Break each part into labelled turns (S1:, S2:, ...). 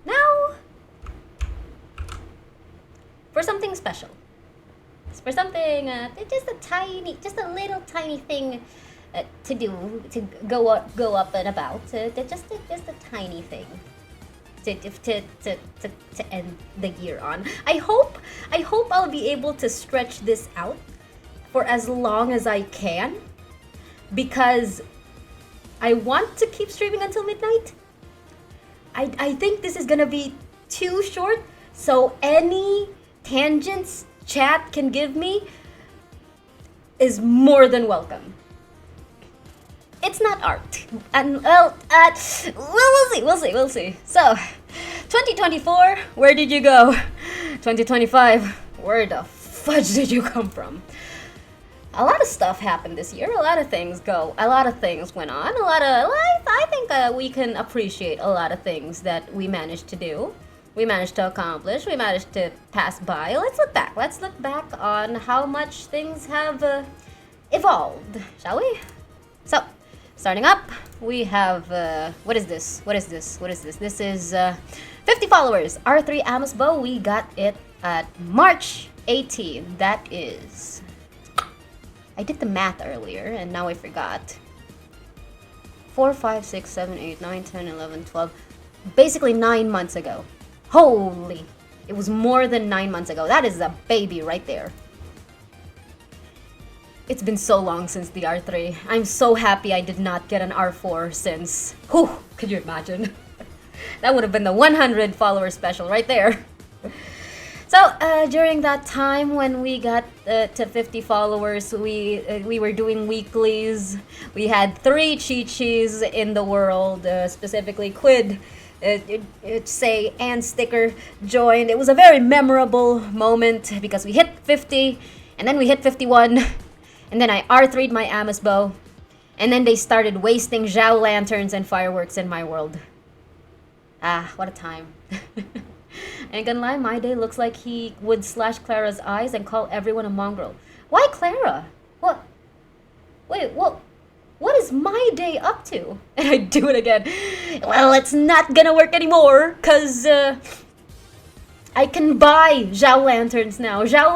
S1: Now, for something special. For something, just a little tiny thing to do, to go up and about. Just a tiny thing to end the year on. I hope I'll be able to stretch this out for as long as I can, because I want to keep streaming until midnight. I think this is gonna be too short, so any tangents chat can give me is more than welcome. It's not art, and we'll see. So, 2024, where did you go? 2025, where the fudge did you come from? A lot of stuff happened this year. A lot of things went on. I think we can appreciate a lot of things that we managed to do. We managed to accomplish. We managed to pass by. Let's look back. Let's look back on how much things have evolved, shall we? So, starting up, we have what is this? This is 50 followers. R3 Amos Bow. We got it at March 18. That is. I did the math earlier and now I forgot. 4, 5, 6, 7, 8, 9, 10, 11, 12. Basically 9 months ago. Holy. It was more than 9 months ago. That is a baby right there. It's been so long since the R3. I'm so happy I did not get an R4 since. Whew, could you imagine? That would have been the 100 follower special right there. So, during that time when we got to 50 followers, we were doing weeklies. We had 3 Chi-Chis in the world, specifically Quid, Say, and Sticker joined. It was a very memorable moment because we hit 50, and then we hit 51, and then I R3'd my Amos Bow, and then they started wasting Zhao lanterns and fireworks in my world. Ah, what a time. I ain't gonna lie, my day looks like he would slash Clara's eyes and call everyone a mongrel. Why Clara? What? Wait, what is my day up to? And I do it again. Well, it's not gonna work anymore, cause I can buy Zhao lanterns now. Zhao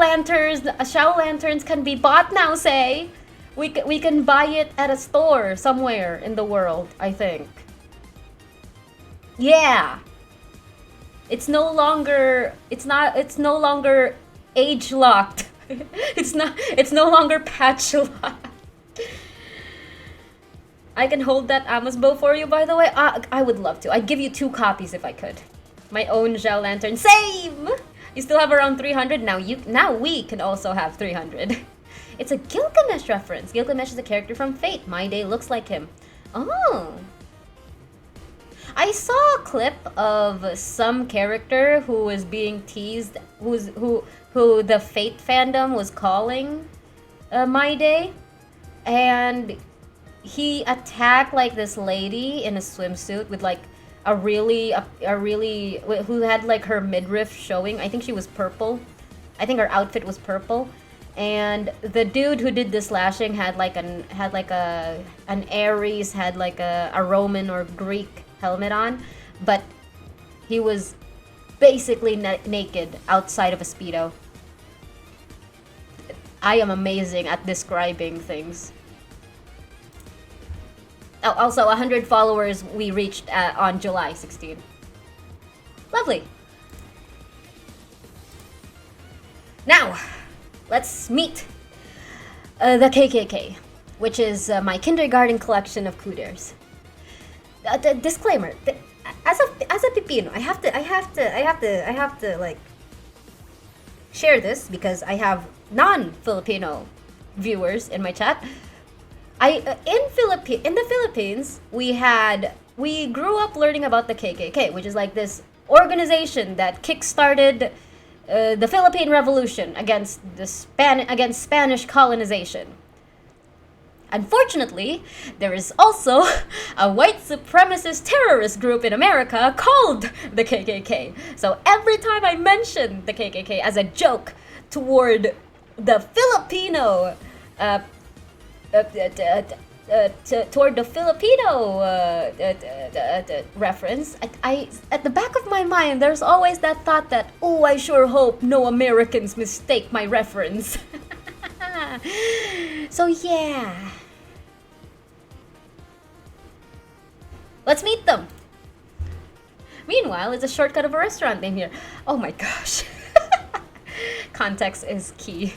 S1: lanterns can be bought now, say. We can buy it at a store somewhere in the world, I think. Yeah. It's no longer age locked. It's no longer patch locked. I can hold that Amos Bow for you, by the way. I would love to. I'd give you 2 copies if I could. My own Zhao lantern. Same! You still have around 300 now. Now we can also have 300. It's a Gilgamesh reference. Gilgamesh is a character from Fate. My day looks like him. Oh. I saw a clip of some character who was being teased, who the Fate fandom was calling My Day, and he attacked like this lady in a swimsuit with like a really who had like her midriff showing. I think she was purple. I think her outfit was purple. And the dude who did the slashing had like an Ares, had like a Roman or Greek helmet on, but he was basically naked outside of a Speedo. I am amazing at describing things. Oh, also 100 followers we reached on July 16. Lovely. Now, let's meet the KKK, which is my kindergarten collection of kuders. Disclaimer: as a Pipino, I have to like share this because I have non-Filipino viewers in my chat. In the Philippines, we grew up learning about the KKK, which is like this organization that kickstarted the Philippine Revolution against Spanish colonization. Unfortunately, there is also a white supremacist terrorist group in America called the KKK. So every time I mention the KKK as a joke toward the Filipino toward the Filipino reference, I at the back of my mind, there's always that thought that, oh, I sure hope no Americans mistake my reference. So yeah. Let's meet them. Meanwhile, it's a shortcut of a restaurant name here. Oh my gosh. Context is key.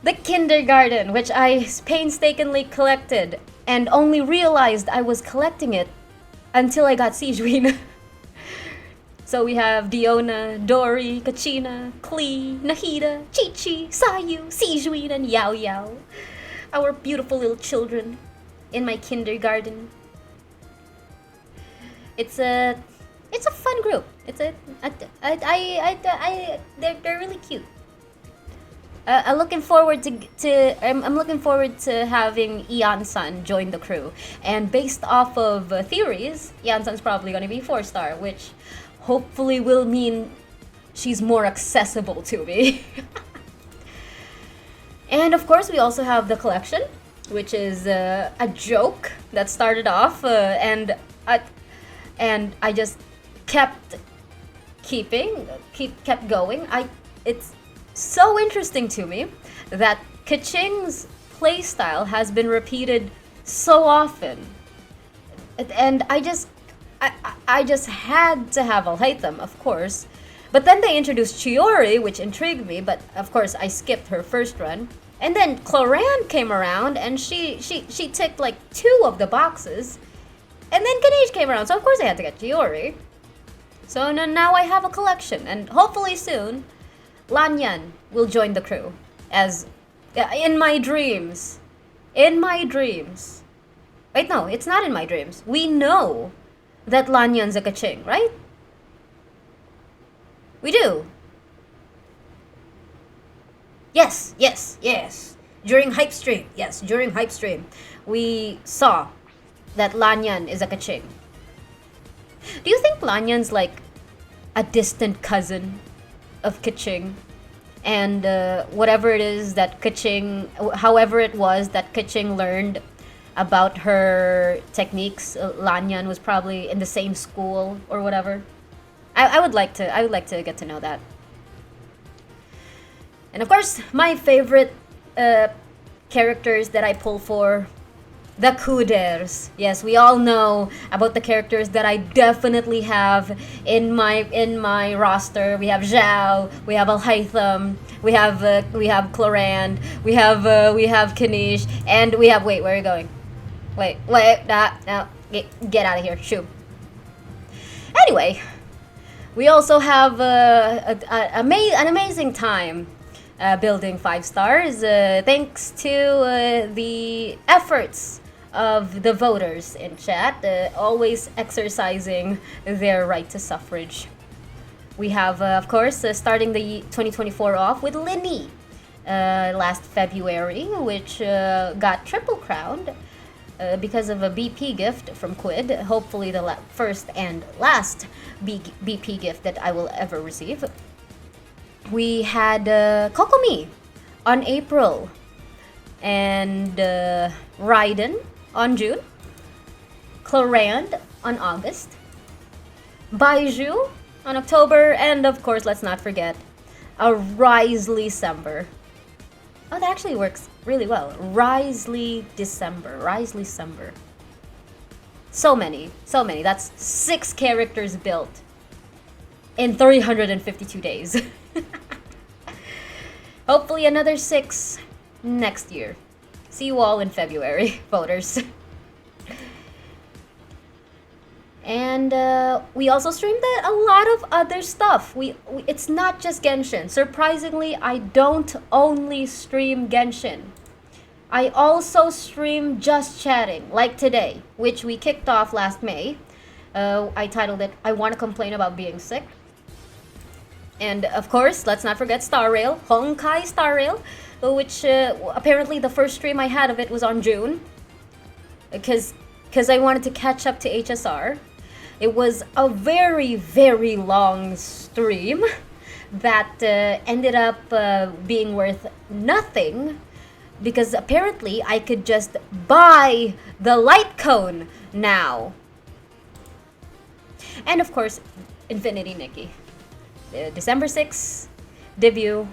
S1: The kindergarten, which I painstakingly collected and only realized I was collecting it until I got Sijuin. So we have Diona, Dory, Kachina, Klee, Nahida, Chi-Chi, Sayu, Sijuin, and Yao Yao. Our beautiful little children in my kindergarten. It's a fun group. They're really cute. I'm looking forward to having Ian-san join the crew. And based off of theories, Ian-san's probably going to be 4-star, which hopefully will mean she's more accessible to me. And of course, we also have the collection, which is a joke that started off, and I just kept going. It's so interesting to me that Kaching's playstyle has been repeated so often, and I just had to have Alhaitham, of course. But then they introduced Chiori, which intrigued me, but of course I skipped her first run. And then Cloran came around, and she ticked like 2 of the boxes. And then Ganesh came around, so of course I had to get Chiori. So now I have a collection, and hopefully soon, Lanyan will join the crew as in my dreams. In my dreams. Wait, no, it's not in my dreams. We know that Lanyan's a Kaching, right? We do. Yes. During Hype Stream, we saw that Lanyan is a Kaching. Do you think Lanyan's like a distant cousin of Kaching? And whatever it is that Kaching, however it was that Kaching learned about her techniques, Lanyan was probably in the same school or whatever. I would like to get to know that. And of course, my favorite characters that I pull for, the Kuders. Yes, we all know about the characters that I definitely have in my roster. We have Zhao, we have Alhaitham, we have Cloran, we have Kanish, and we have, wait, where are you going? Wait, no, get out of here, shoo. Anyway, we also have an amazing time building 5 stars, thanks to the efforts of the voters in chat, always exercising their right to suffrage. We have, of course, starting the 2024 off with Linny last February, which got triple crowned because of a BP gift from Quid, hopefully the first and last BP gift that I will ever receive. We had Kokomi on April, and Raiden on June, Clorand on August, Baiju on October, and of course, let's not forget, a Risley December. Oh, that actually works really well. Risley December. So many. That's 6 characters built in 352 days. Hopefully another 6 next year. See you all in February, voters. And we also streamed a lot of other stuff. It's not just Genshin. Surprisingly, I don't only stream Genshin. I also stream Just Chatting, like today, which we kicked off last May. I titled it, I Want to Complain About Being Sick. And of course, let's not forget Star Rail, Honkai Star Rail, which apparently the first stream I had of it was on June. Because I wanted to catch up to HSR. It was a very, very long stream that ended up being worth nothing because apparently I could just buy the light cone now. And of course, Infinity Nikki. December 6th debut.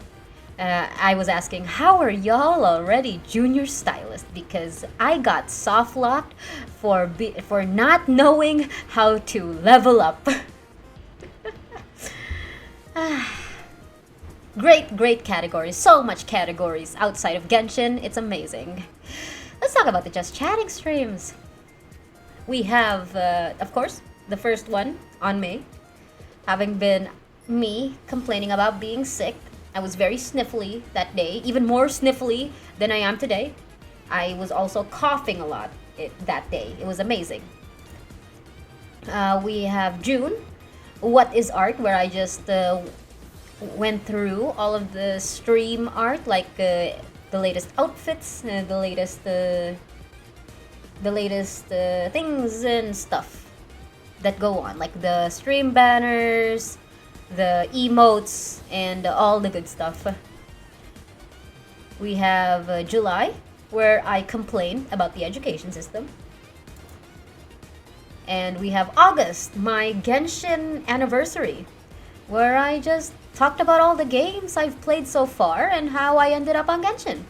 S1: I was asking, how are y'all already junior stylist? Because I got soft locked for not knowing how to level up. Great categories. So much categories outside of Genshin. It's amazing. Let's talk about the Just Chatting streams. We have, of course, the first one on May. Having been me complaining about being sick. I was very sniffly that day, even more sniffly than I am today. I was also coughing a lot that day. It was amazing. We have June, What is Art, where I just went through all of the stream art, like the latest outfits, the latest things and stuff that go on, like the stream banners, the emotes, and all the good stuff. We have July, where I complain about the education system. And we have August, my Genshin anniversary, where I just talked about all the games I've played so far and how I ended up on Genshin.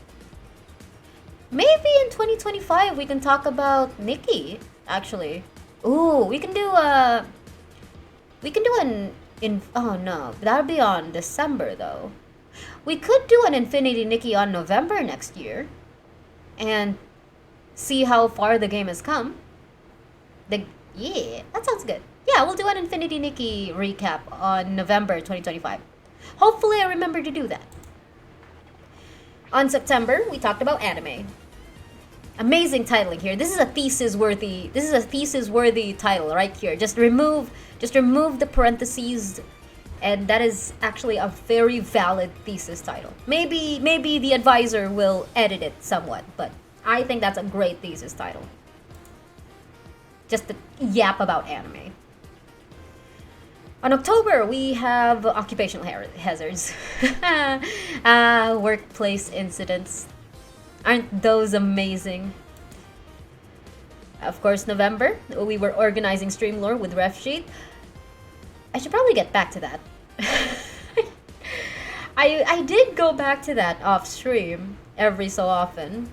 S1: Maybe in 2025 we can talk about Nikki, actually. Ooh, we can do oh no, that'll be on December though. We could do an Infinity Nikki on November next year and see how far the game has come. Yeah, that sounds good. Yeah, we'll do an Infinity Nikki recap on November 2025. Hopefully I remember to do that. On September, we talked about anime. Amazing titling here. This is a thesis worthy title right here. Just remove the parentheses, and that is actually a very valid thesis title. Maybe the advisor will edit it somewhat, but I think that's a great thesis title. Just to yap about anime. On October, we have occupational hazards. Workplace incidents. Aren't those amazing? Of course, November, we were organizing stream lore with RefSheet. I should probably get back to that. I did go back to that off stream every so often.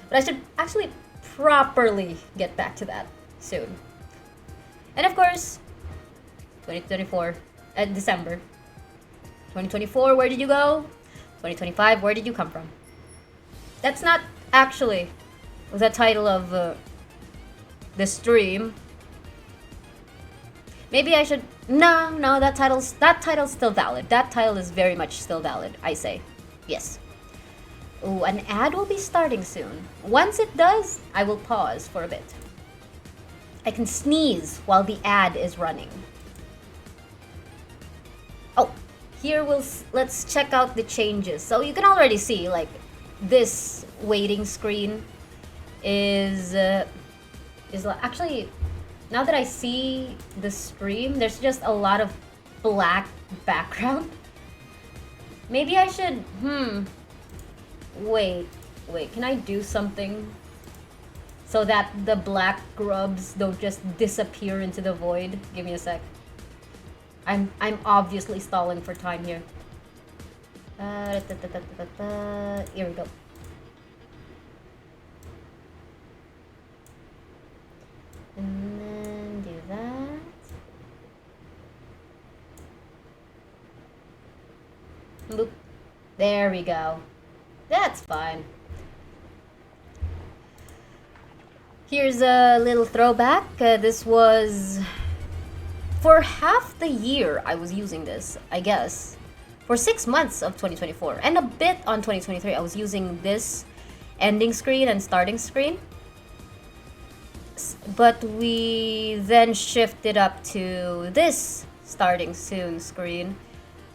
S1: But I should actually properly get back to that soon. And of course, 2024, December. 2024, where did you go? 2025, where did you come from? That's not actually the title of the stream. Maybe I should... No, that title's still valid. That title is very much still valid, I say. Yes. Ooh, an ad will be starting soon. Once it does, I will pause for a bit. I can sneeze while the ad is running. Oh, here let's check out the changes. So you can already see, like, this waiting screen is actually, now that I see the stream, there's just a lot of black background. Maybe I should, wait, can I do something so that the black grubs don't just disappear into the void? Give me a sec. I'm obviously stalling for time here. Here we go. And then do that. Boop. There we go. That's fine. Here's a little throwback. This was... For half the year I was using this, I guess. For 6 months of 2024 and a bit on 2023, I was using this ending screen and starting screen. But we then shifted up to this starting soon screen,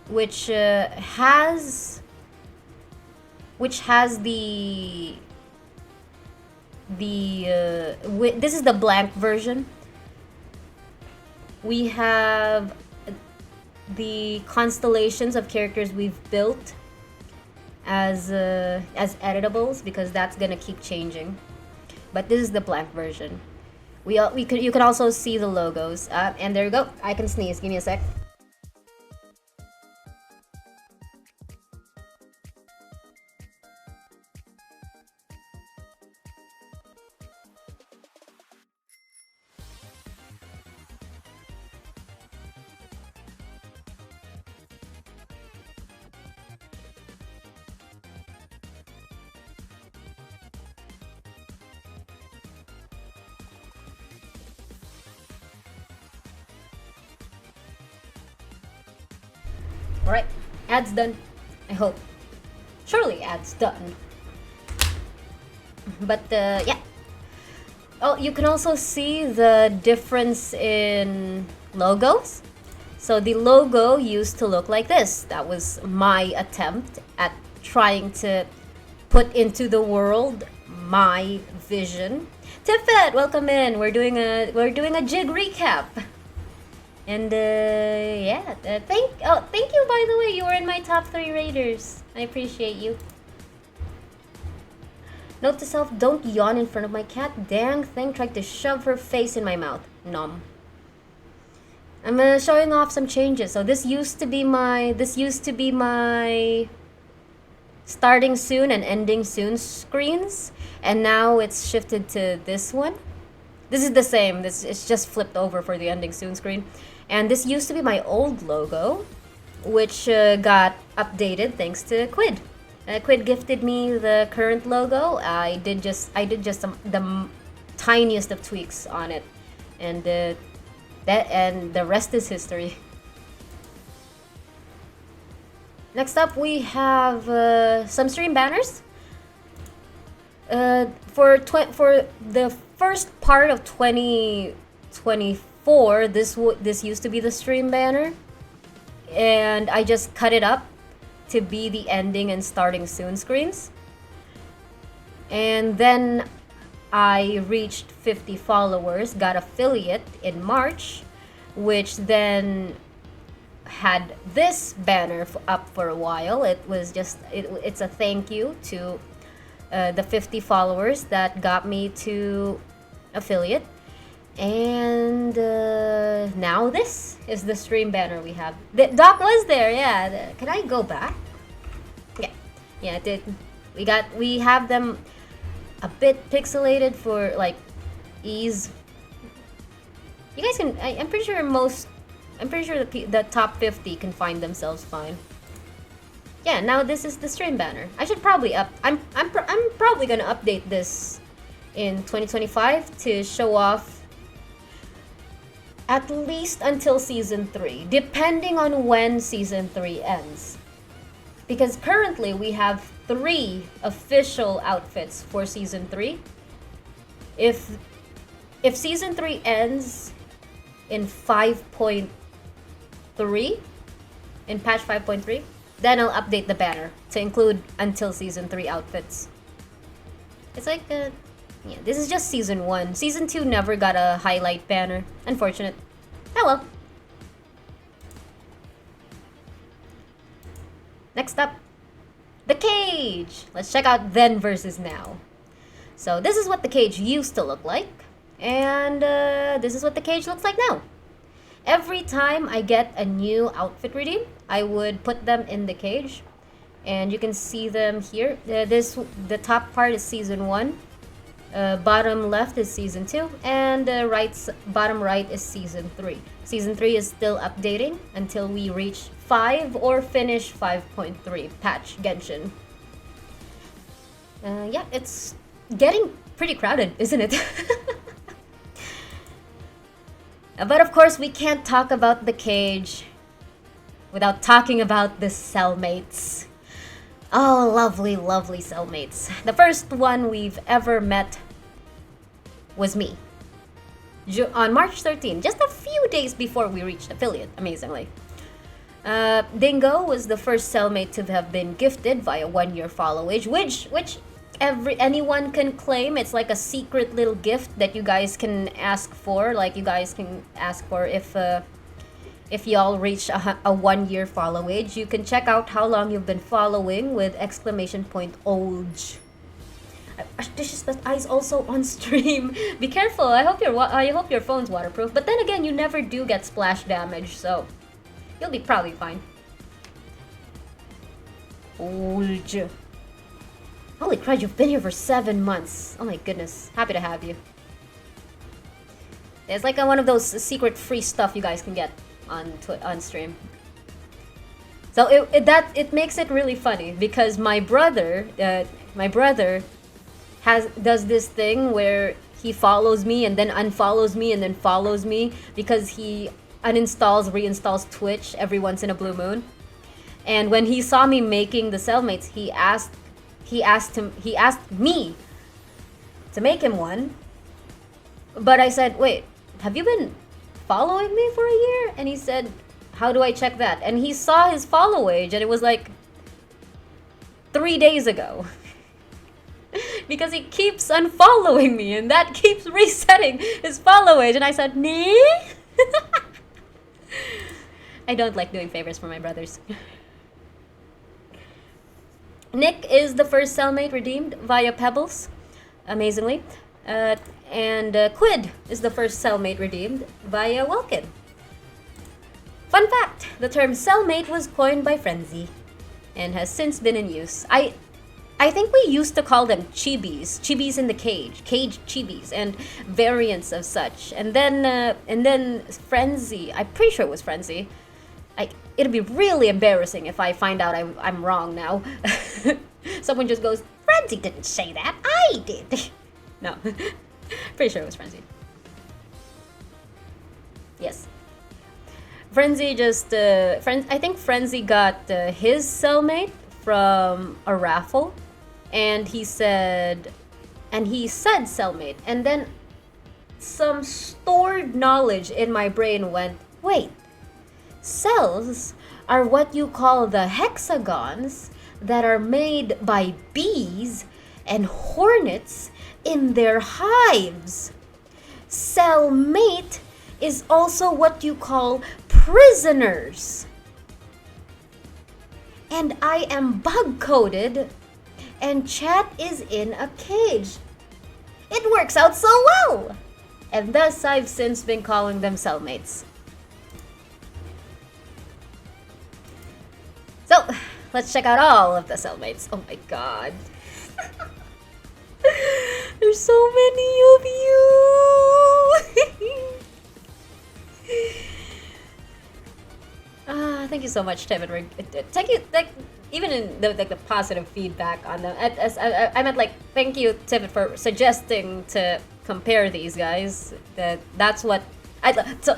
S1: which has the this is the blank version. We have the constellations of characters we've built as editables because that's gonna keep changing. But this is the blank version. You can also see the logos. And there you go. I can sneeze. Give me a sec. Alright, ads done. I hope. Surely ads done. But yeah. Oh, you can also see the difference in logos. So the logo used to look like this. That was my attempt at trying to put into the world my vision. Tiffet, welcome in. We're doing a jig recap. And yeah, thank you, by the way. You were in my top 3 raiders. I appreciate you. Note to self, don't yawn in front of my cat. Dang thing tried to shove her face in my mouth. Nom. I'm showing off some changes. So this used to be my starting soon and ending soon screens, and now it's shifted to this one. This is the same. It's just flipped over for the ending soon screen. And this used to be my old logo, which got updated thanks to Quid. Quid gifted me the current logo. I did just the tiniest of tweaks on it, and the rest is history. Next up, we have some stream banners. For the first part of 2024, this used to be the stream banner, and I just cut it up to be the ending and starting soon screens. And then I reached 50 followers, got affiliate in March, which then had this banner up for a while. It was just it's a thank you to the 50 followers that got me to affiliate. And now this is the stream banner we have. Doc was there, yeah. Can I go back? Yeah, it did. We have them a bit pixelated for like ease. You guys can. I'm pretty sure the top 50 can find themselves fine. Yeah, now this is the stream banner. I should probably I'm probably gonna update this in 2025 to show off at least until season 3, depending on when season 3 ends. Because currently we have 3 official outfits for season 3. If season 3 ends in 5.3, in patch 5.3, then I'll update the banner to include until season 3 outfits. It's like yeah, this is just season 1. Season 2 never got a highlight banner. Unfortunate. Oh well. Next up, the cage. Let's check out then versus now. So this is what the cage used to look like, and this is what the cage looks like now. Every time I get a new outfit redeem, I would put them in the cage, and you can see them here. The top part is season 1, bottom left is season 2, and bottom right is season 3. Season 3 is still updating until we reach 5 or finish 5.3 patch Genshin. Yeah, it's getting pretty crowded, isn't it? But of course, we can't talk about the cage without talking about the cellmates. Oh, lovely, lovely cellmates. The first one we've ever met was me. On March 13, just a few days before we reached affiliate, amazingly. Dingo was the first cellmate to have been gifted via 1-year follow age, which anyone can claim. It's like a secret little gift that you guys can ask for. Like you guys can ask for if If y'all reach a 1 year follow age, you can check out how long you've been following with exclamation point OLG. Disrespect eyes also on stream. Be careful. I hope your phone's waterproof. But then again, you never do get splash damage, so you'll be probably fine. OLG. Holy crud, you've been here for 7 months. Oh my goodness. Happy to have you. It's like one of those secret free stuff you guys can get on stream. So it makes it really funny because my brother does this thing where he follows me and then unfollows me and then follows me because he reinstalls Twitch every once in a blue moon. And when he saw me making the cellmates, he asked me to make him one. But I said, "Wait, have you been following me for a year?" And he said, "How do I check that?" And he saw his follow age and it was like 3 days ago. Because he keeps unfollowing me and that keeps resetting his follow age. And I said, "Nee?" I don't like doing favors for my brothers. Nick is the first cellmate redeemed via Pebbles, amazingly. And Quid is the first cellmate redeemed via Welkin. Fun fact, the term cellmate was coined by Frenzy and has since been in use. I think we used to call them chibis in the cage chibis, and variants of such. And then Frenzy, I'm pretty sure it was Frenzy. It'd be really embarrassing if I find out I'm wrong now. Someone just goes, "Frenzy didn't say that, I did." No, pretty sure it was Frenzy. Yes. Frenzy I think Frenzy got his cellmate from a raffle, and he said cellmate, and then some stored knowledge in my brain went, wait, cells are what you call the hexagons that are made by bees and hornets in their hives. Cellmate is also what you call prisoners. And I am bug-coded, and chat is in a cage. It works out so well! And thus I've since been calling them cellmates. So, let's check out all of the cellmates. Oh my god. There's so many of you! Thank you so much, Tim. Thank you, even in the positive feedback on them. I meant thank you, Tim, for suggesting to compare these guys. That's what so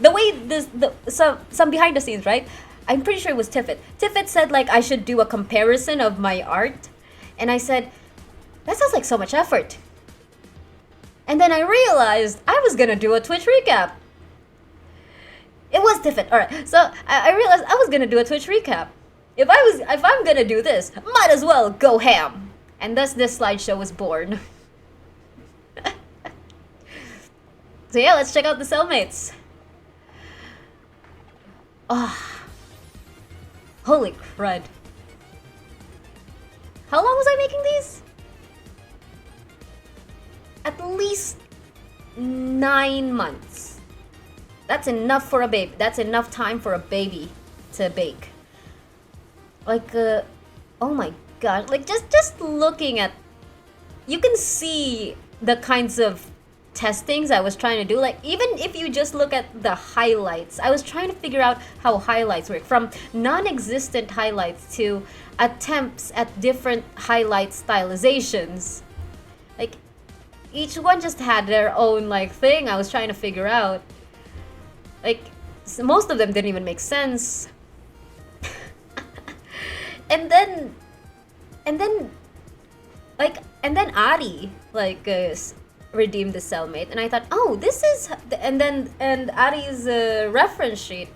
S1: the way some behind the scenes, right? I'm pretty sure it was Tiffet. Tiffet said I should do a comparison of my art, and I said, that sounds like so much effort. And then I realized I was gonna do a Twitch recap. It was Tiffet. Alright, so I realized I was gonna do a Twitch recap. If I'm gonna do this, might as well go ham. And thus this slideshow was born. So yeah, let's check out the cellmates. Holy crud. How long was I making these? At least 9 months. That's enough for a baby. That's enough time for a baby to bake. Oh my gosh. Just looking at, you can see the kinds of testings I was trying to do. Even if you just look at the highlights, I was trying to figure out how highlights work, from non-existent highlights to attempts at different highlight stylizations. Each one just had their own thing I was trying to figure out. Most of them didn't even make sense. and then Ari redeemed the cellmate, and I thought, oh, this is and Ari's reference sheet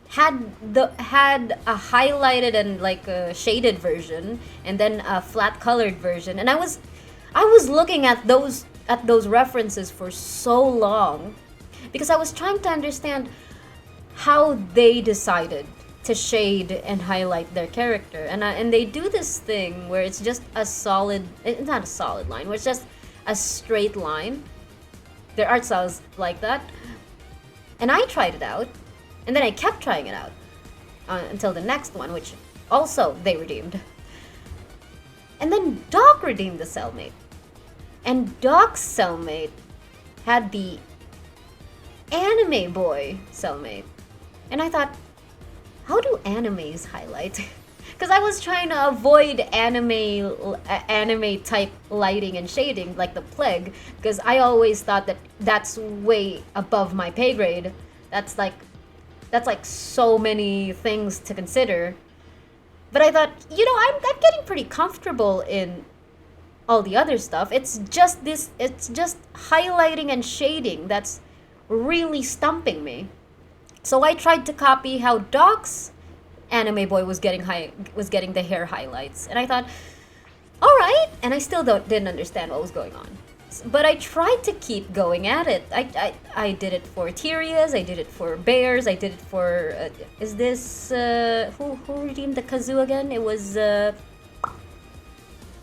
S1: had a highlighted and a shaded version, and then a flat colored version, and I was looking at those references for so long because I was trying to understand how they decided to shade and highlight their character. And they do this thing where it's just a solid, it's not a solid line, where it's just a straight line. Their art style is like that. And I tried it out, and then I kept trying it out until the next one, which also they redeemed. And then Doc redeemed the cellmate. And Doc's cellmate had the anime boy cellmate. And I thought, how do animes highlight? Because I was trying to avoid anime type lighting and shading like the plague, because I always thought that that's way above my pay grade. That's like so many things to consider. But I thought, I'm getting pretty comfortable in all the other stuff. It's just highlighting and shading that's really stumping me. So I tried to copy how Doc's anime boy was getting the hair highlights, and I thought, all right, and I still didn't understand what was going on. But I tried to keep going at it. I did it for Tyrias, I did it for Bears, I did it for is this who redeemed the kazoo again? It was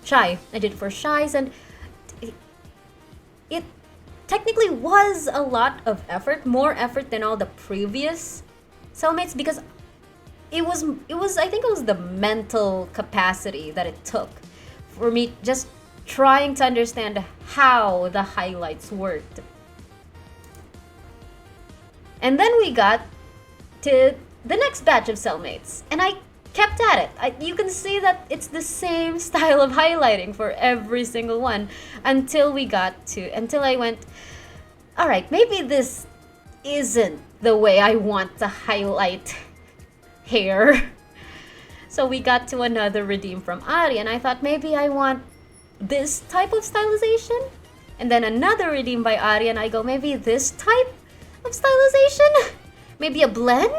S1: Shy. I did it for Shies, and it technically was a lot of effort, more effort than all the previous cellmates, because it was I think it was the mental capacity that it took for me just trying to understand how the highlights worked. And then we got to the next batch of cellmates, and I kept at it. You can see that it's the same style of highlighting for every single one until I went, all right, maybe this isn't the way I want to highlight hair. So we got to another redeem from Ari, and I thought maybe I want this type of stylization. And then another redeem by Ari, and I go, maybe this type of stylization? Maybe a blend?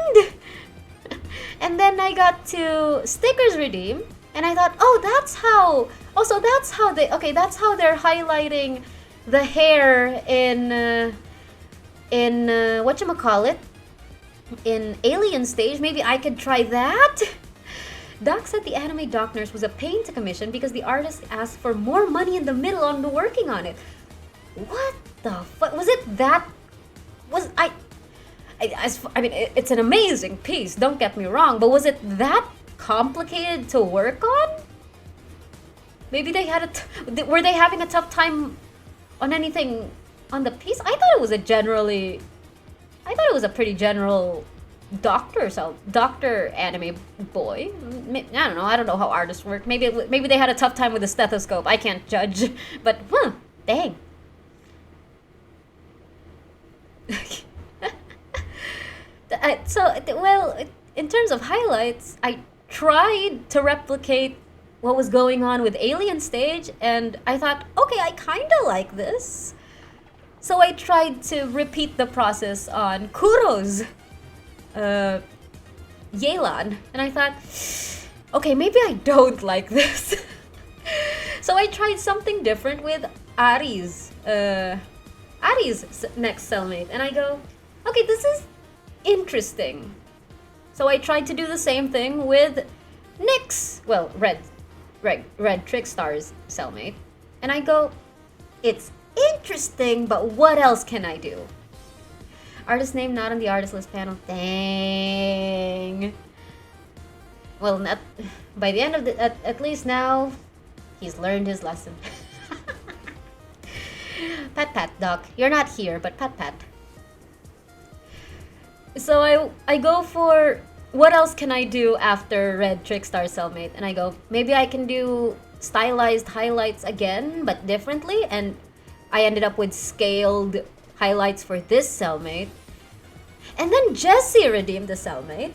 S1: And then I got to Stickers redeem, and I thought, that's how they're highlighting the hair in whatchamacallit, in Alien Stage. Maybe I could try that. Doc said the anime Doc Nurse was a pain to commission because the artist asked for more money in the middle on the working on it. What the fuck? Was it that? I mean, it's an amazing piece, don't get me wrong, but was it that complicated to work on? Maybe they had were they having a tough time on anything on the piece? I thought it was a pretty general doctor anime boy. I don't know how artists work. Maybe they had a tough time with the stethoscope. I can't judge, but dang. In terms of highlights, I tried to replicate what was going on with Alien Stage, and I thought, okay, I kind of like this. So I tried to repeat the process on Kuro's Yelan, and I thought, okay, maybe I don't like this. So I tried something different with Ari's next cellmate, and I go, okay, this is interesting. So I tried to do the same thing with Nyx, Red Trickstar's cellmate, and I go, it's interesting, but what else can I do? Artist name not on the artist list panel. Dang. Well, not by the end of at least now, he's learned his lesson. Pat, Doc. You're not here, but pat. So I go for what else can I do after Red Trickstar cellmate, and I go, maybe I can do stylized highlights again, but differently, and I ended up with scaled highlights for this cellmate. And then Jessie redeemed the cellmate,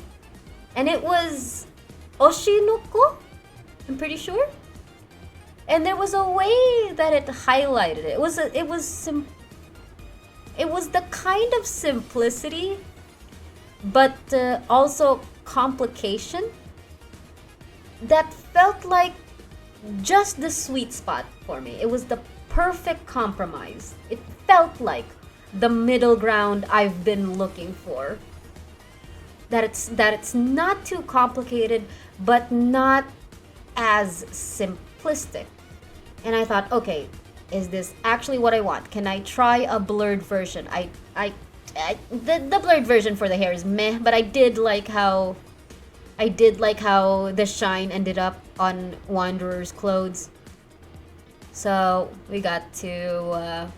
S1: and it was Oshinoko, I'm pretty sure. And there was a way that it highlighted it. It was the kind of simplicity, but also complication that felt like just the sweet spot for me. It was the perfect compromise. It felt like the middle ground I've been looking for. it's not too complicated, but not as simplistic. And I thought, okay, is this actually what I want? Can I try a blurred version? The blurred version for the hair is meh, but I did like how the shine ended up on Wanderer's clothes. So we got to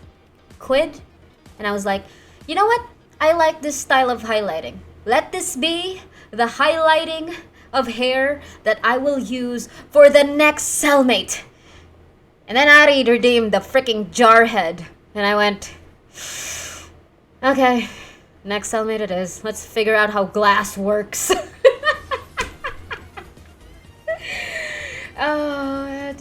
S1: Quid, and I was like, you know what? I like this style of highlighting. Let this be the highlighting of hair that I will use for the next cellmate. And then Ari redeemed the freaking jarhead, and I went, okay, next cellmate it is. Let's figure out how glass works. Oh,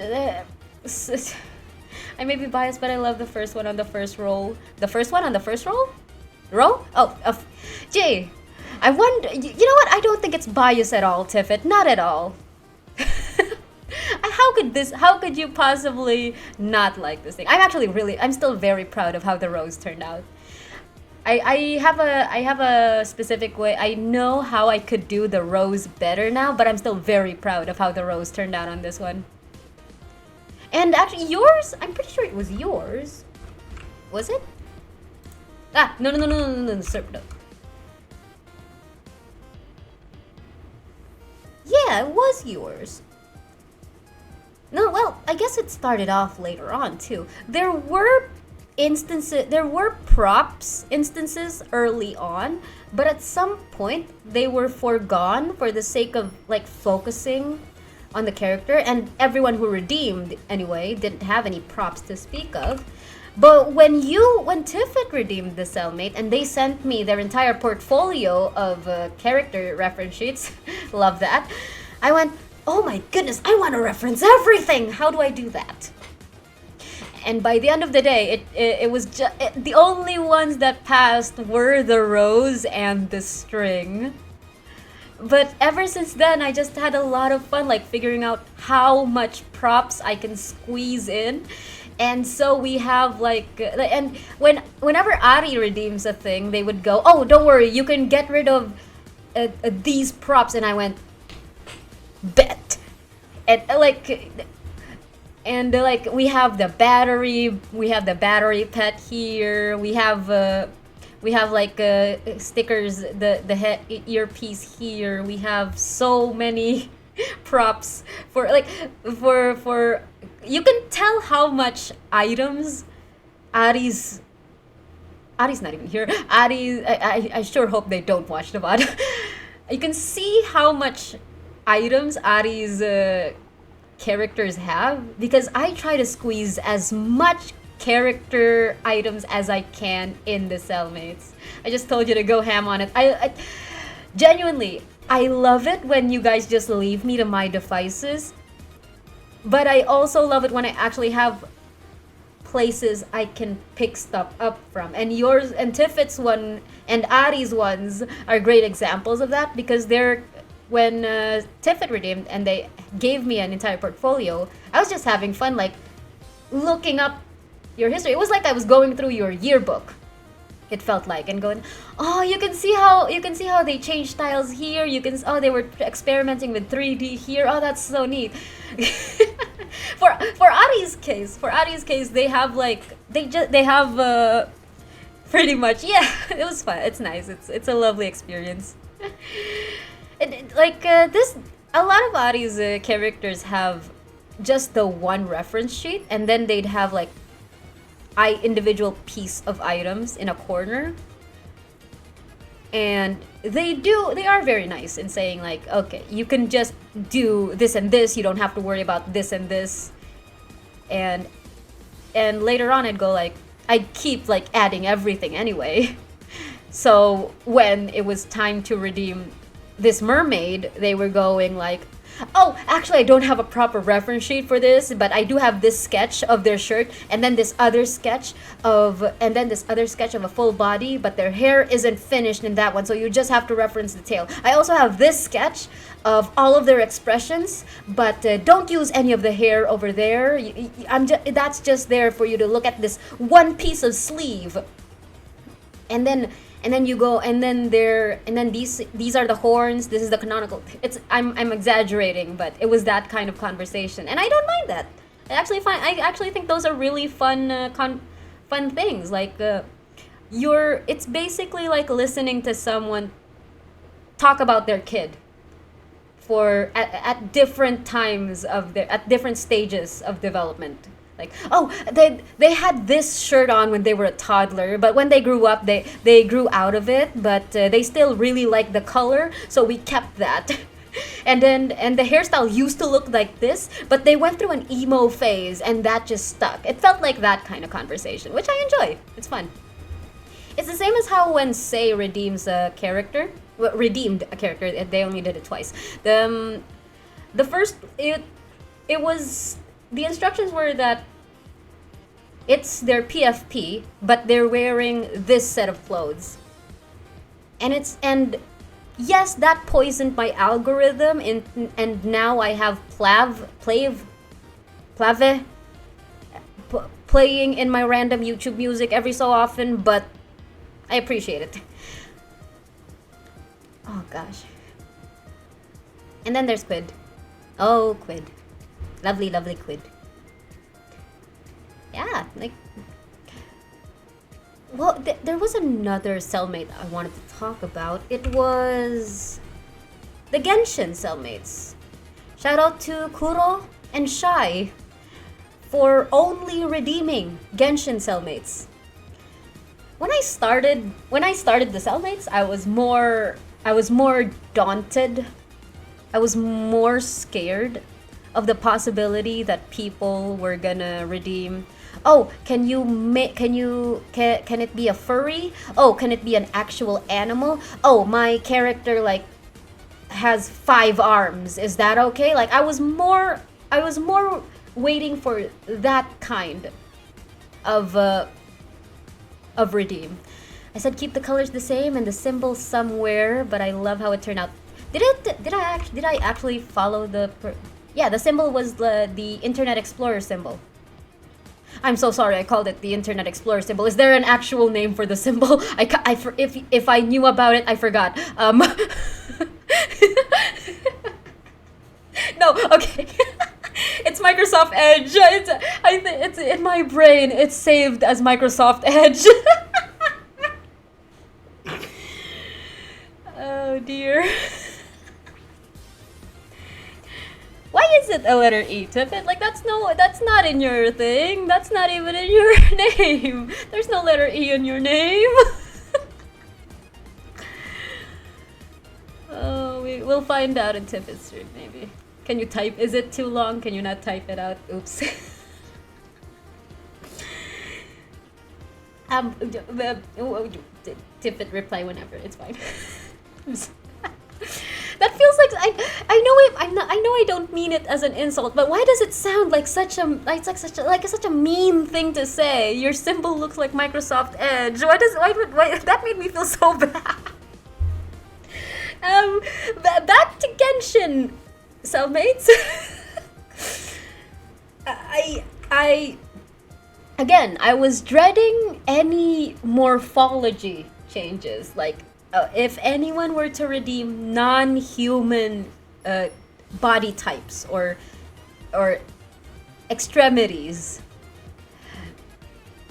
S1: I may be biased, but I love the first one on the first roll. The first one on the first roll? Roll? Oh, gee. I wonder, you know what? I don't think it's bias at all, Tiffet. Not at all. How could you possibly not like this thing? I'm still very proud of how the rose turned out. I have a specific way. I know how I could do the rose better now, but I'm still very proud of how the rose turned out on this one. And actually yours, I'm pretty sure it was yours. Was it? Ah, no, sir, no. Yeah, it was yours. No, well, I guess it started off later on too. There were props instances early on, but at some point they were foregone for the sake of like focusing on the character, and everyone who redeemed anyway didn't have any props to speak of. But when Tiffet redeemed the cellmate and they sent me their entire portfolio of character reference sheets, love that, I went, oh my goodness, I want to reference everything. How do I do that? And by the end of the day, it was just the only ones that passed were the rose and the string. But ever since then, I just had a lot of fun, like figuring out how much props I can squeeze in. And so we have like, and whenever Ari redeems a thing, they would go, oh, don't worry, you can get rid of these props. And I went, bet. And like we have the battery pet here. We have like stickers, the head earpiece here. We have so many props for you can tell how much items Ari's not even here. I sure hope they don't watch the VOD. You can see how much items Ari's characters have, because I try to squeeze as much character items as I can in the cellmates. I just told you to go ham on it. I genuinely, I love it when you guys just leave me to my devices, but I also love it when I actually have places I can pick stuff up from. And yours and Tiffet's one and Ari's ones are great examples of that, because they're when Tiffet redeemed and they gave me an entire portfolio, I was just having fun, like looking up your history. It was like I was going through your yearbook. It felt like, and going, oh, you can see how they changed styles here. They were experimenting with 3D here. Oh, that's so neat. for Ari's case, they have pretty much, yeah. It was fun. It's nice. It's a lovely experience. A lot of Ari's characters have just the one reference sheet, and then they'd have like individual piece of items in a corner, and they are very nice in saying like, okay, you can just do this and this, you don't have to worry about this and this. And later on I'd keep like adding everything anyway. So when it was time to redeem this mermaid, they were going like, oh, actually I don't have a proper reference sheet for this, but I do have this sketch of their shirt, and then this other sketch of a full body, but their hair isn't finished in that one, so you just have to reference the tail. I also have this sketch of all of their expressions, but don't use any of the hair over there. That's just there for you to look at this one piece of sleeve. And and then you go, and then there, and then these are the horns. This is the canonical. I'm exaggerating, but it was that kind of conversation, and I don't mind that. I actually think those are really fun fun things. Like it's basically like listening to someone talk about their kid for at different times of their at different stages of development. Like, oh, they had this shirt on when they were a toddler, but when they grew up, they grew out of it, but they still really like the color, so we kept that. And the hairstyle used to look like this, but they went through an emo phase, and that just stuck. It felt like that kind of conversation, which I enjoy. It's fun. It's the same as how when Say redeems a character, redeemed a character. They only did it twice. The first it was the instructions were that it's their PFP, but they're wearing this set of clothes, and yes, that poisoned my algorithm, and now I have Plave playing in my random YouTube music every so often, but I appreciate it. Oh gosh. And then there's Quid. Oh, Quid. Lovely, lovely Quid. Yeah, like... Well, there was another cellmate I wanted to talk about. It was... the Genshin cellmates. Shout out to Kuro and Shai for only redeeming Genshin cellmates. When I started the cellmates, I was more daunted. I was more scared of the possibility that people were gonna redeem. Oh, can it be a furry? Oh, can it be an actual animal? Oh, my character like has 5 arms. Is that okay? Like I was more waiting for that kind of redeem. I said keep the colors the same and the symbol somewhere, but I love how it turned out. Did I actually follow the yeah, the symbol was the Internet Explorer symbol. I'm so sorry, I called it the Internet Explorer symbol. Is there an actual name for the symbol? If I knew about it, I forgot. No, okay. It's Microsoft Edge. It's in my brain. It's saved as Microsoft Edge. Oh dear. Why is it a letter E, Tiffin? Like that's not in your thing. That's not even in your name. There's no letter E in your name. Oh, we'll find out in Tiffin's stream maybe. Can you type? Is it too long? Can you not type it out? Oops. Tiffin, reply whenever. It's fine. That feels like I know I don't mean it as an insult, but why does it sound like such a such a mean thing to say? Your symbol looks like Microsoft Edge. Why that made me feel so bad. Back to Genshin, cellmates. I was dreading any morphology changes, like if anyone were to redeem non-human body types or extremities.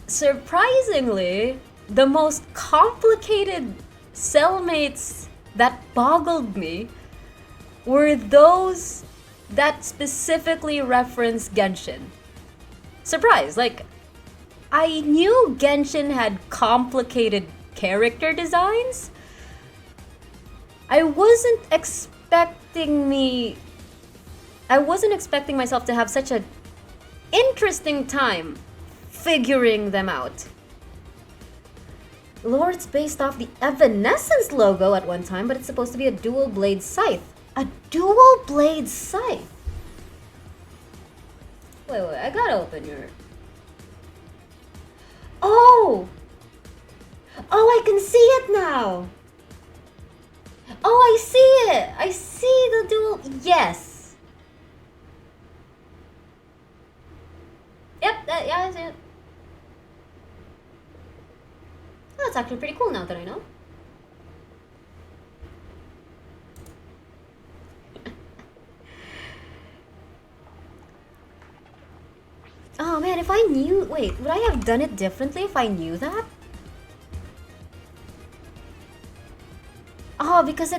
S1: Surprisingly, the most complicated cellmates that boggled me were those that specifically reference Genshin. Surprise! Like, I knew Genshin had complicated character designs. I wasn't expecting myself to have such an interesting time figuring them out. Lord's based off the Evanescence logo at one time, but it's supposed to be a dual blade scythe. A dual blade scythe? Wait, I gotta open your... Oh! Oh, I can see it now! Oh, I see it! I see the dual... Yes! Yep, yeah, I see it. Oh, that's actually pretty cool now that I know. if I knew... Wait, would I have done it differently if I knew that? Oh, because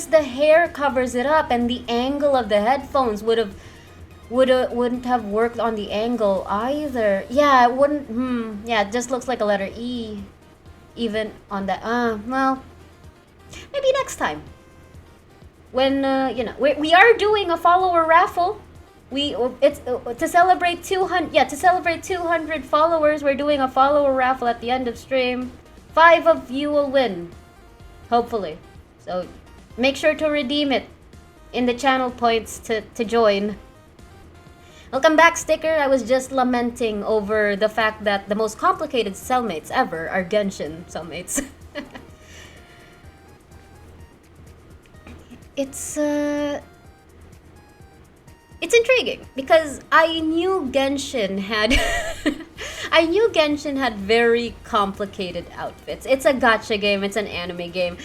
S1: the hair covers it up, and the angle of the headphones wouldn't have worked on the angle either. Yeah, it wouldn't. Yeah, it just looks like a letter E, even on that. Well, maybe next time. When you know, we are doing a follower raffle. It's to celebrate 200. Yeah, to celebrate 200 followers, we're doing a follower raffle at the end of stream. 5 of you will win, hopefully. So make sure to redeem it in the channel points to join. Welcome back, Sticker. I was just lamenting over the fact that the most complicated cellmates ever are Genshin cellmates. It's intriguing because I knew Genshin had very complicated outfits. It's a gacha game, it's an anime game.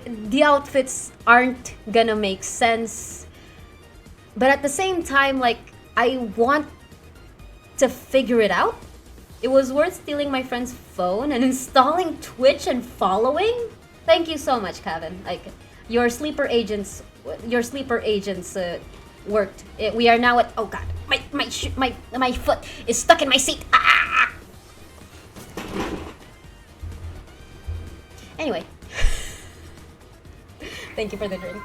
S1: The outfits aren't gonna make sense. But at the same time, like, I want to figure it out. It was worth stealing my friend's phone and installing Twitch and following. Thank you so much, Kevin. Like, your sleeper agents worked. We are now at... Oh god, my foot is stuck in my seat. Ah! Anyway, thank you for the drink.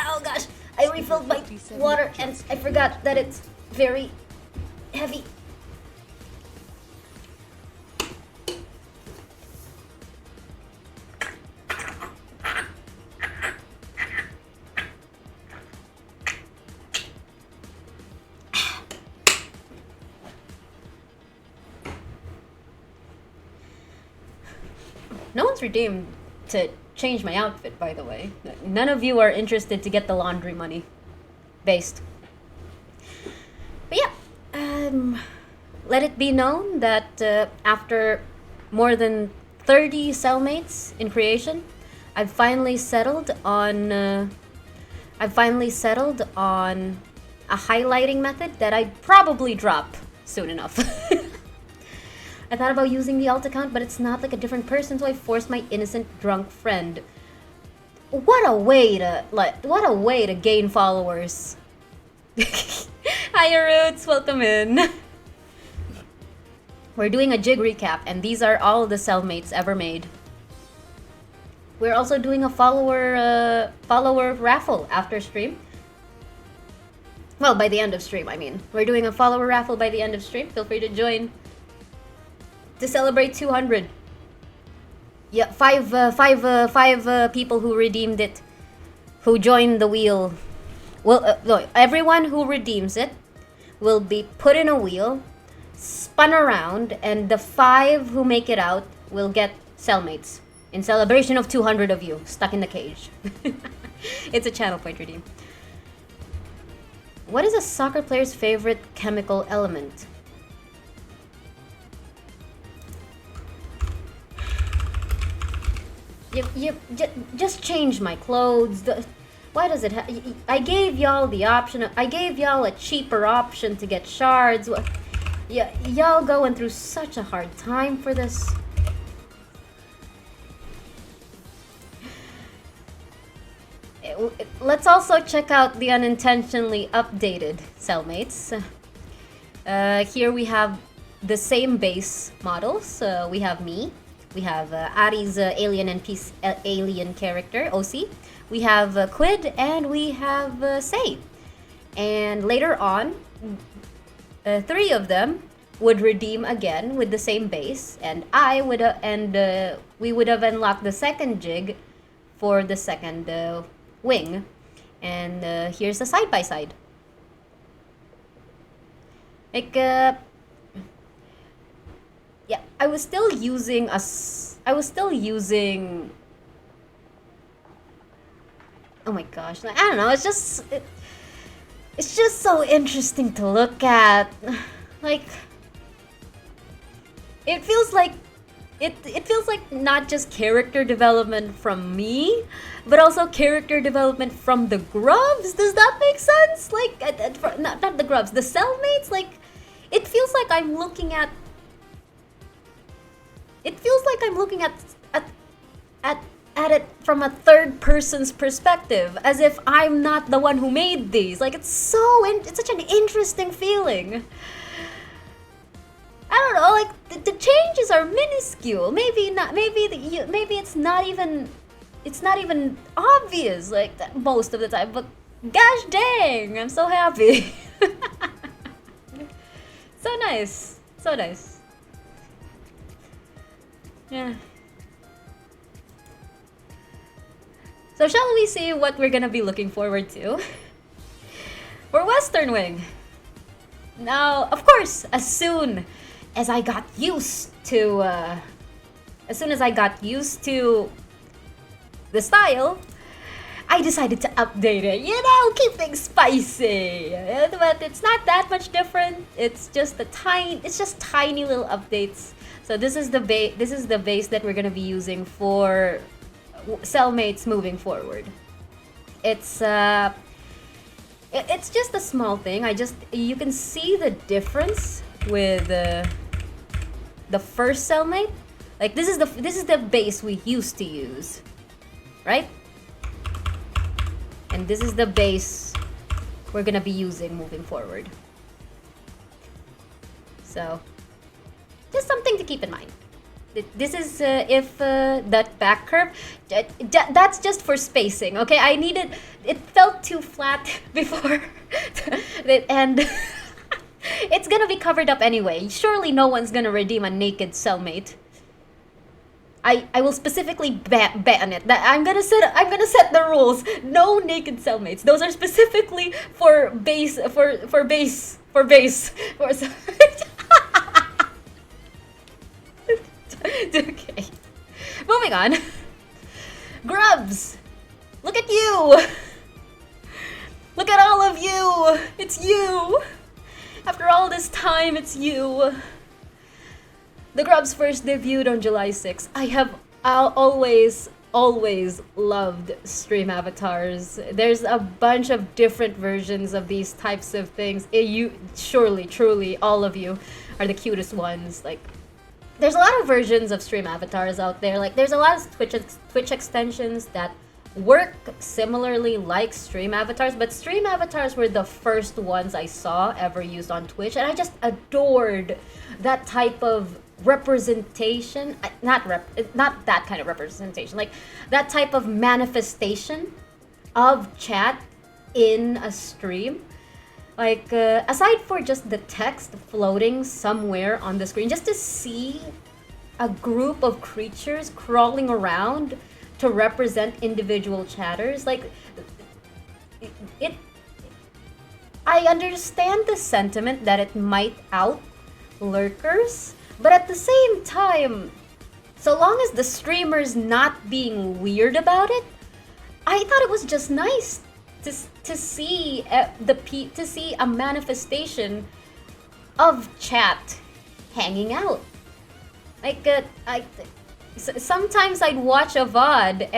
S1: Oh gosh, I refilled my water and I forgot that it's very heavy. No one's redeemed to change my outfit, by the way. None of you are interested to get the laundry money based. But yeah, let it be known that after more than 30 cellmates in creation, I've finally settled on a highlighting method that I'd probably drop soon enough. I thought about using the alt account, but it's not like a different person, so I forced my innocent drunk friend. What a way to gain followers. Hi Roots, welcome in. We're doing a JigRecap, and these are all the cellmates ever made. We're also doing a follower raffle after stream. Well, by the end of stream, I mean. We're doing a follower raffle by the end of stream. Feel free to join. To celebrate 200. Yeah, five people who redeemed it, who joined the wheel. Well, no, everyone who redeems it will be put in a wheel, spun around, and the 5 who make it out will get cellmates in celebration of 200 of you stuck in the cage. It's a channel point redeem. What is a soccer player's favorite chemical element? Just change my clothes. Why does it I gave y'all the option. I gave y'all a cheaper option to get shards. Yeah, y'all going through such a hard time for this. Let's also check out the unintentionally updated cellmates. Here we have the same base models. We have me. We have Ari's alien and peace alien character, OC. We have Quid, and we have Sei. And later on, 3 of them would redeem again with the same base, and we would have unlocked the second jig for the second wing. And here's a side by side. Like yeah, I was still using oh my gosh, I don't know, it's just so interesting to look at. Like, it feels like not just character development from me, but also character development from the grubs. Does that make sense? Like, not the grubs, the cellmates. Like, it feels like I'm looking at at at it from a third person's perspective, as if I'm not the one who made these. Like, it's such an interesting feeling. I don't know, like the changes are minuscule. Maybe not. Maybe it's not even obvious like that most of the time. But gosh dang, I'm so happy. So nice, so nice. Yeah. So shall we see what we're gonna be looking forward to for Western Wing? Now, of course, as soon as I got used to the style, I decided to update it. You know, keep things spicy. But it's not that much different. It's just tiny little updates. So this is the base that we're gonna be using for cellmates moving forward. It's just a small thing. You can see the difference with the first cellmate. Like this is the base we used to use, right? And this is the base we're gonna be using moving forward. So just something to keep in mind. This is if that back curve, that's just for spacing, okay? It felt too flat before, and it's gonna be covered up anyway. Surely no one's gonna redeem a naked cellmate. I will specifically ban it. That I'm gonna set the rules. No naked cellmates. Those are specifically for base. Okay. Moving on. Grubs! Look at you! Look at all of you! It's you! After all this time, it's you! The Grubs first debuted on July 6th. I'll always loved stream avatars. There's a bunch of different versions of these types of things. Truly, all of you are the cutest ones. Like, there's a lot of versions of stream avatars out there. Like, there's a lot of Twitch extensions that work similarly like stream avatars, but stream avatars were the first ones I saw ever used on Twitch, and I just adored that type of representation. Not that kind of representation, like that type of manifestation of chat in a stream. Like, aside for just the text floating somewhere on the screen, just to see a group of creatures crawling around to represent individual chatters, like, I understand the sentiment that it might out lurkers, but at the same time, so long as the streamer's not being weird about it, I thought it was just nice to see a manifestation of chat hanging out. Like, sometimes I'd watch a VOD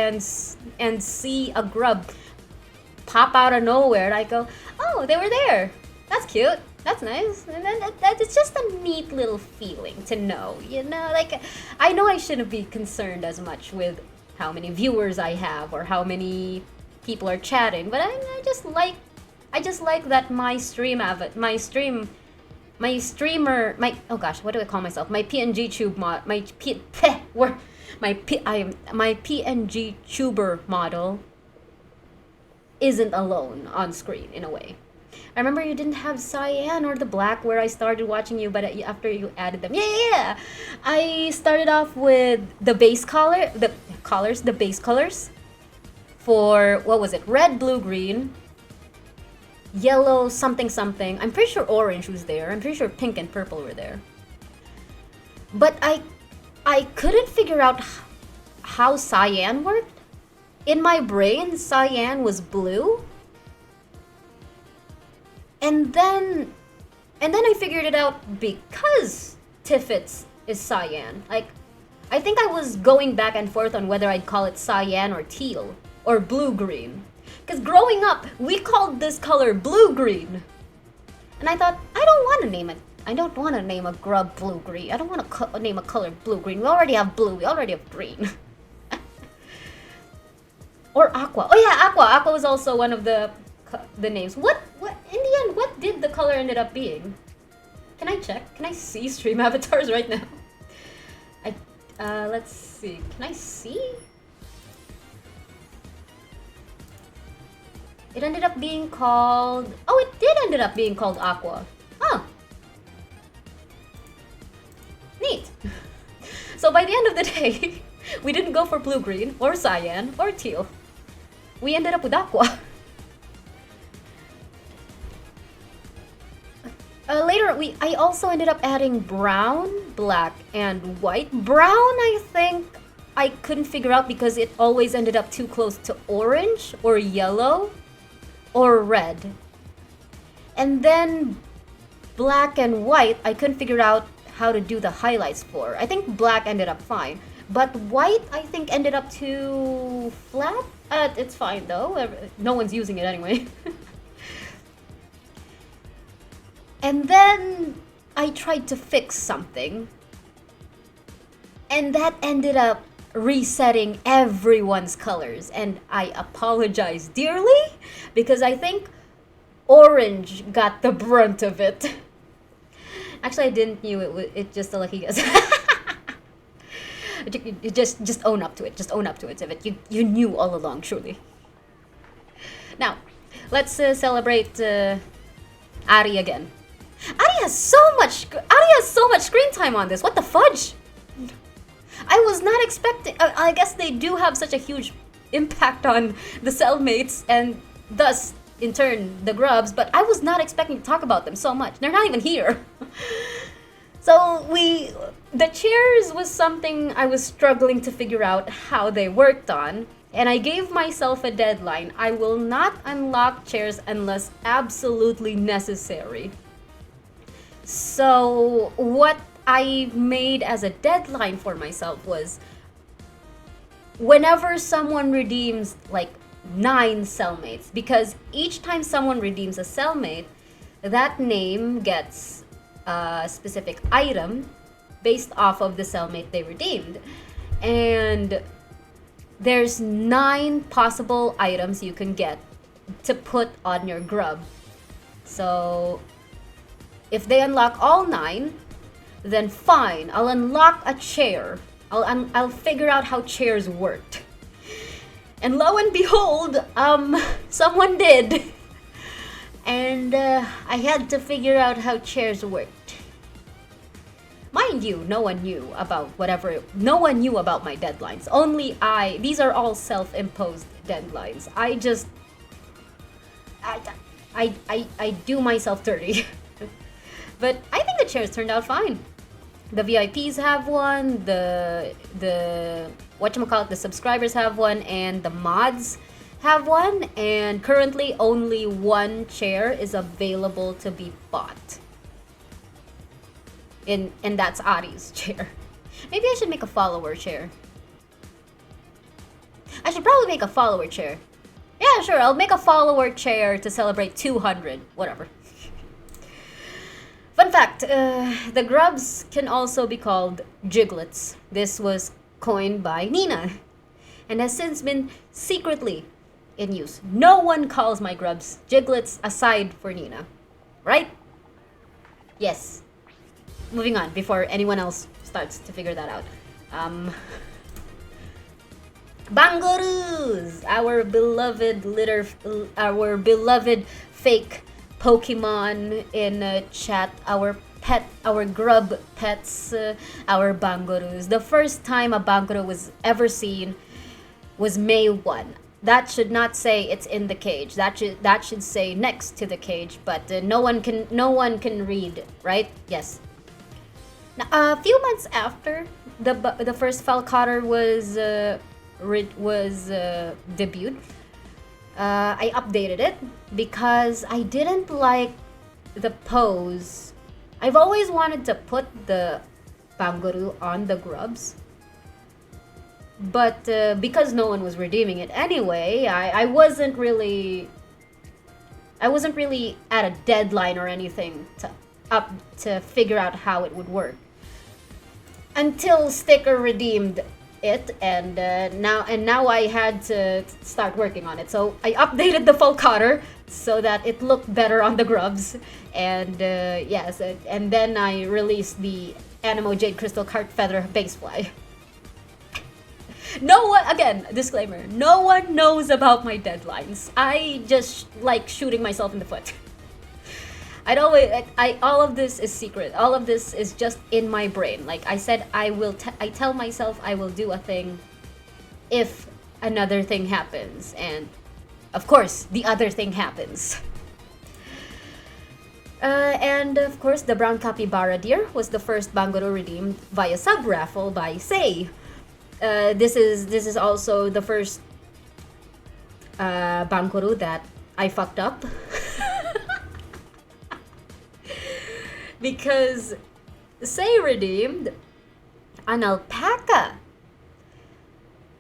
S1: and see a grub pop out of nowhere, and I go, "Oh, they were there. That's cute. That's nice." And then it's just a neat little feeling to know, you know. Like, I know I shouldn't be concerned as much with how many viewers I have or how many people are chatting, but I just like that my oh gosh, what do I call myself? My PNG tube mod, my PNG tuber model isn't alone on screen in a way. I remember you didn't have Cyan or the black where I started watching you, but after you added them, yeah. I started off with the base base colors for, what was it? Red, blue, green, yellow, something. I'm pretty sure orange was there. I'm pretty sure pink and purple were there. But I couldn't figure out how Cyan worked. In my brain, Cyan was blue. And then I figured it out because Tiffits is Cyan. Like, I think I was going back and forth on whether I'd call it Cyan or teal or blue-green. Because growing up, we called this color blue-green. And I thought, I don't want to name it I don't want to name a grub blue-green. I don't want to name a color blue-green. We already have blue. We already have green. Or aqua. Oh yeah, aqua. Aqua was also one of the names. What in the end, what did the color ended up being? Can I check? Can I see stream avatars right now? Let's see. Can I see? It ended up being called... Oh, it did ended up being called aqua. Huh. Neat. So by the end of the day, we didn't go for blue-green, or cyan, or teal. We ended up with aqua. Later, I also ended up adding brown, black, and white. Brown, I think I couldn't figure out because it always ended up too close to orange, or yellow, or red. And then black and white, I couldn't figure out how to do the highlights for. I think black ended up fine. But white, I think, ended up too flat. It's fine, though. No one's using it anyway. And then I tried to fix something. And that ended up resetting everyone's colors. And I apologize dearly because I think orange got the brunt of it. Actually, I didn't knew it. It's just a lucky guess. Just own up to it. Just own up to it, Civet. You knew all along, truly. Now, let's celebrate Ari again. Ari has so much screen time on this. What the fudge? I was not expecting. I guess they do have such a huge impact on the cellmates and thus, in turn, the grubs. But I was not expecting to talk about them so much. They're not even here. So the chairs was something I was struggling to figure out how they worked on, and I gave myself a deadline. I will not unlock chairs unless absolutely necessary. So what I made as a deadline for myself was whenever someone redeems like 9 cellmates, because each time someone redeems a cellmate, that name gets a specific item based off of the cellmate they redeemed. And there's 9 possible items you can get to put on your grub. So if they unlock all 9, then fine, I'll unlock a chair. I'll figure out how chairs worked. And lo and behold, someone did. And I had to figure out how chairs worked. Mind you, no one knew about no one knew about my deadlines. Only these are all self-imposed deadlines. I do myself dirty. But I think the chairs turned out fine. The VIPs have one, the whatchamacallit, the subscribers have one, and the mods have one, and currently only 1 chair is available to be bought. And that's Ari's chair. Maybe I should make a follower chair. I should probably make a follower chair. Yeah, sure, I'll make a follower chair to celebrate 200, whatever. Fun fact, the grubs can also be called jiglets. This was coined by Nina and has since been secretly in use. No one calls my grubs jiglets aside for Nina, right? Yes. Moving on before anyone else starts to figure that out. Bangaroos, our beloved fake Pokemon in chat, our grub pets, our Bangaroos. The first time a Bangaroo was ever seen was May 1. That should not say it's in the cage. That should say next to the cage. But no one can read, right? Yes. Now, a few months after the first Falcotter was debuted, I updated it because I didn't like the pose. I've always wanted to put the Bangaroo on the grubs, but because no one was redeeming it anyway, I wasn't really at a deadline or anything to up to figure out how it would work. Until Sticker redeemed it, and now I had to start working on it. So I updated the full cutter so that it looked better on the grubs, and yes, and then I released the Animo Jade Crystal Cart Feather Basefly. No one, again, disclaimer, no one knows about my deadlines. I just like shooting myself in the foot. All of this is secret. All of this is just in my brain. Like I said, I tell myself I will do a thing if another thing happens. And of course, the other thing happens. And of course, the brown capybara deer was the first Bangoro redeemed via sub-raffle by Say. This is also the first Bangoro that I fucked up. Because Say redeemed an alpaca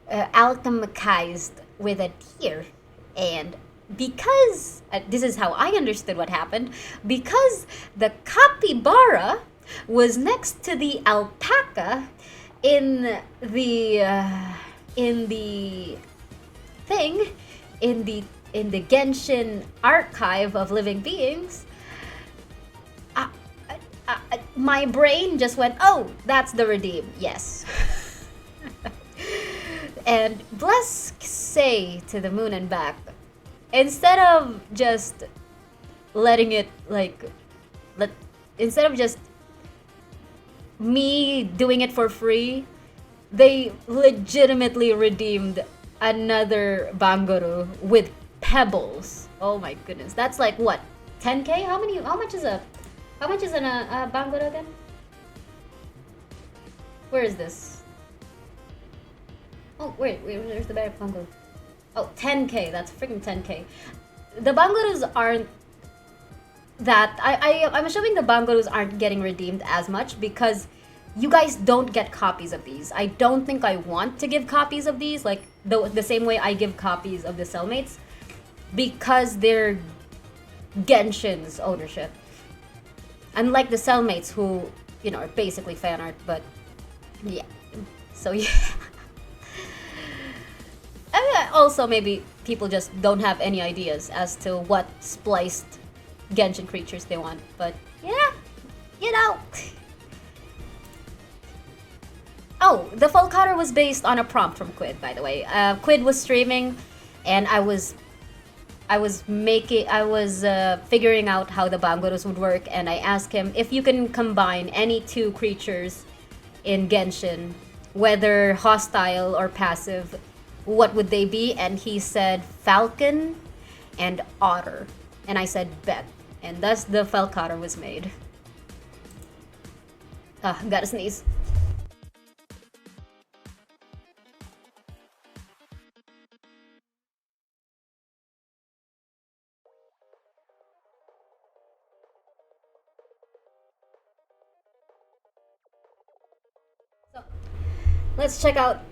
S1: alchemized with a deer. And because, this is how I understood what happened, because the capybara was next to the alpaca in the Genshin archive of living beings, my brain just went, oh, that's the redeem, yes. And bless Say to the moon and back, instead of just letting it instead of just me doing it for free, they legitimately redeemed another Bangoro with pebbles. Oh my goodness, that's like what, 10k? How much is an Bangoro again? Where is this? Oh wait, there's the better Bangoro. Oh, 10k, that's freaking 10k. The Bangoros aren't that, I'm assuming the Bangoros aren't getting redeemed as much because you guys don't get copies of these. I don't think I want to give copies of these, like the same way I give copies of the Cellmates, because they're Genshin's ownership. Unlike the Cellmates, who, you know, are basically fan art, but yeah. So yeah. Also, maybe people just don't have any ideas as to what spliced Genshin creatures they want, but yeah, you know. Oh, the full cutter was based on a prompt from Quid, by the way. Quid was streaming, and I was figuring out how the Bangoros would work, and I asked him if you can combine any two creatures in Genshin, whether hostile or passive, what would they be? And he said falcon and otter, and I said bet, and thus the Falcotter was made. Gotta sneeze. So, let's check out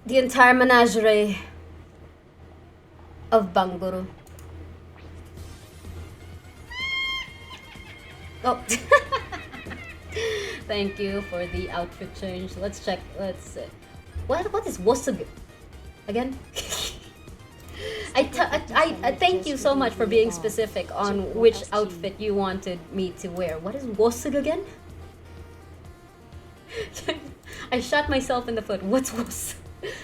S1: the entire menagerie of Bangoro. Oh, thank you for the outfit change. Let's check. Let's. What is Wasug again? I thank you so much for being specific on which outfit you wanted me to wear. What is Wasug again? I shot myself in the foot. What's Wasug?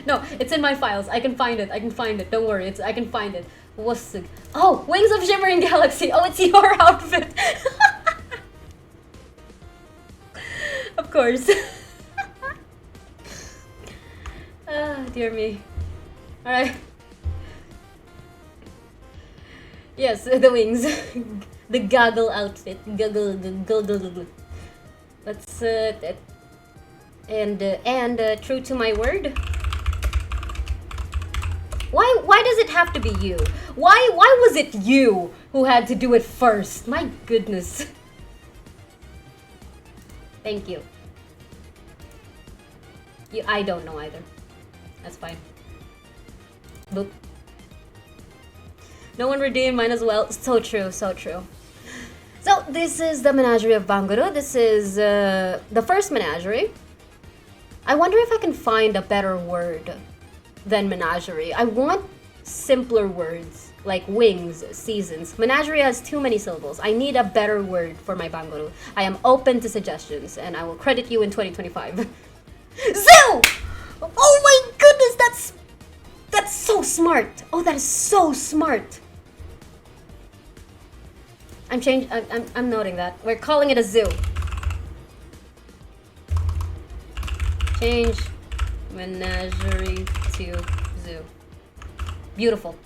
S1: No, it's in my files. I can find it. Don't worry. I can find it. Wasug. Oh, Wings of Shimmering Galaxy. Oh, it's your outfit. Of course. Dear me. Alright. Yes, the wings. The goggle outfit. Goggle. Let's and true to my word. Why does it have to be you? Why was it you who had to do it first? My goodness. Thank you. I don't know either. That's fine. Boop. No one redeemed, mine as well. So true, so true. So, this is the Menagerie of Banguru. This is the first menagerie. I wonder if I can find a better word than menagerie. I want simpler words like wings, seasons. Menagerie has too many syllables. I need a better word for my Banguru. I am open to suggestions and I will credit you in 2025. Zoo! Oh my goodness, that's so smart. Oh, that is so smart. I'm noting that. We're calling it a zoo. Change menagerie to zoo. Beautiful.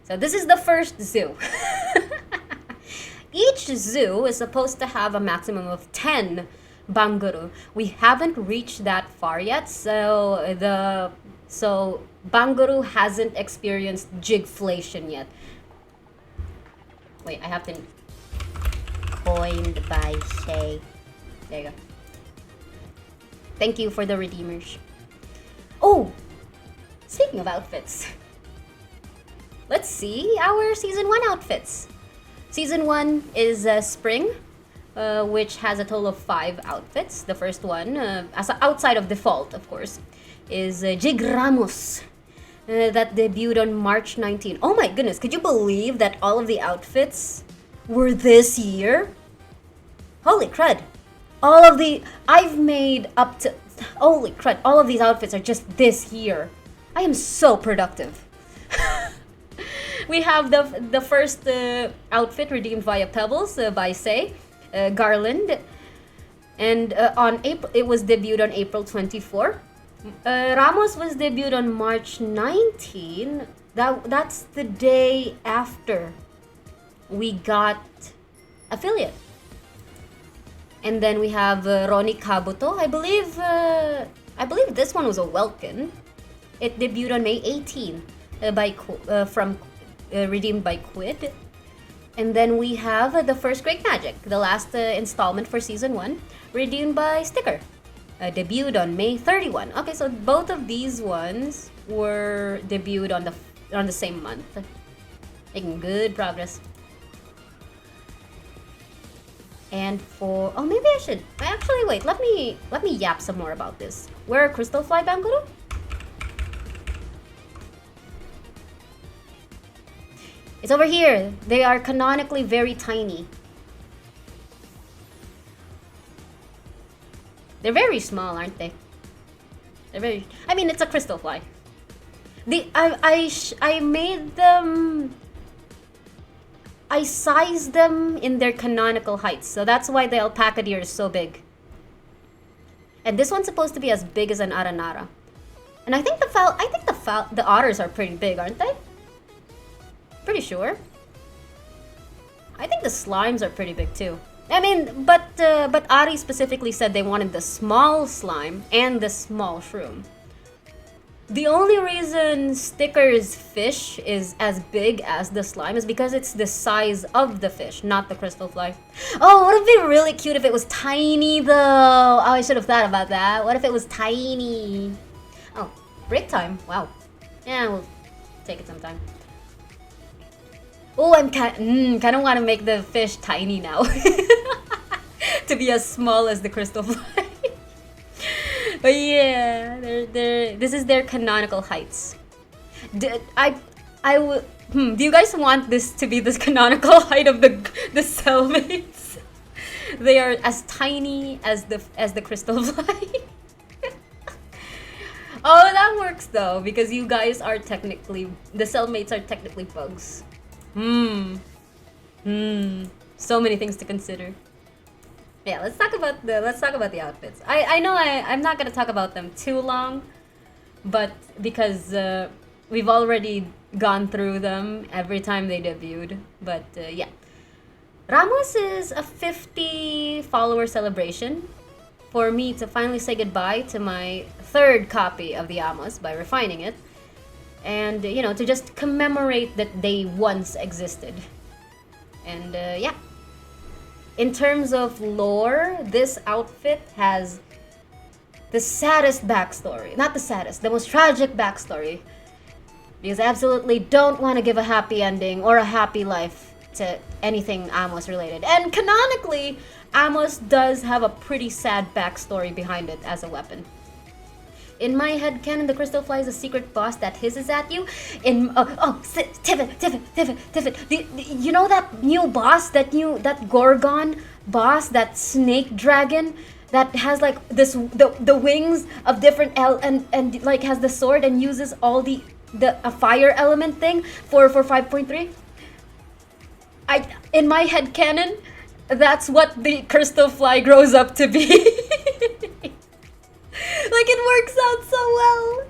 S1: So this is the first zoo. Each zoo is supposed to have a maximum of 10 Banguru. We haven't reached that far yet, so Banguru hasn't experienced jigflation yet. Wait, I have to... Coined by Shay. There you go. Thank you for the redeemers. Oh! Speaking of outfits. Let's see our Season 1 outfits. Season 1 is Spring, which has a total of 5 outfits. The first one, outside of default, of course, is JigRecap. That debuted on March 19. Oh my goodness, could you believe that all of the outfits were this year? Holy crud. I've made up to... Holy crud, all of these outfits are just this year. I am so productive. We have the first outfit redeemed via Pebbles by Say, Garland. And it was debuted on April 24. Ramos was debuted on March 19. That's the day after we got affiliate. And then we have Ronnie Kabuto. I believe this one was a Welkin. It debuted on May 18 redeemed by Quid. And then we have the first Great Magic, the last installment for Season 1, redeemed by Sticker. Debuted on May 31. Okay, so both of these ones were debuted on the same month. Making good progress. And for... Oh, maybe I should... Actually, wait. Let me yap some more about this. Where are Crystal Fly Banguru? It's over here. They are canonically very tiny. They're very small, aren't they? They're very... I mean, it's a Crystal Fly. I made them... I sized them in their canonical heights, so that's why the alpaca deer is so big. And this one's supposed to be as big as an aranara. And I think the otters are pretty big, aren't they? Pretty sure. I think the slimes are pretty big too. I mean, but Ari specifically said they wanted the small slime and the small shroom. The only reason Sticker's fish is as big as the slime is because it's the size of the fish, not the crystal fly. Oh, would have been really cute if it was tiny though. Oh, I should have thought about that. What if it was tiny? Oh, break time. Wow. Yeah, we'll take it sometime. Oh, I'm kind of want to make the fish tiny now. To be as small as the crystal fly. But yeah, this is their canonical heights. Do you guys want this to be the canonical height of the cellmates? They are as tiny as the crystal fly. Oh, that works though, because you guys are technically, the cellmates are technically bugs. So many things to consider. Yeah, let's talk about the outfits. I know I'm not gonna talk about them too long, but because we've already gone through them every time they debuted. But yeah, Ramos is a 50 follower celebration for me to finally say goodbye to my third copy of the Amos by refining it, and you know, to just commemorate that they once existed. And yeah. In terms of lore, this outfit has the saddest backstory. Not the saddest, the most tragic backstory Because I absolutely don't want to give a happy ending or a happy life to anything Amos related. And canonically, Amos does have a pretty sad backstory behind it as a weapon. In my head canon, the crystal fly is a secret boss that hisses at you. Tiffin. You know that new boss, that Gorgon boss, that snake dragon that has like the wings of different and like has the sword and uses all the a fire element thing for 5.3. In my head canon, that's what the crystal fly grows up to be. Like, it works out so well.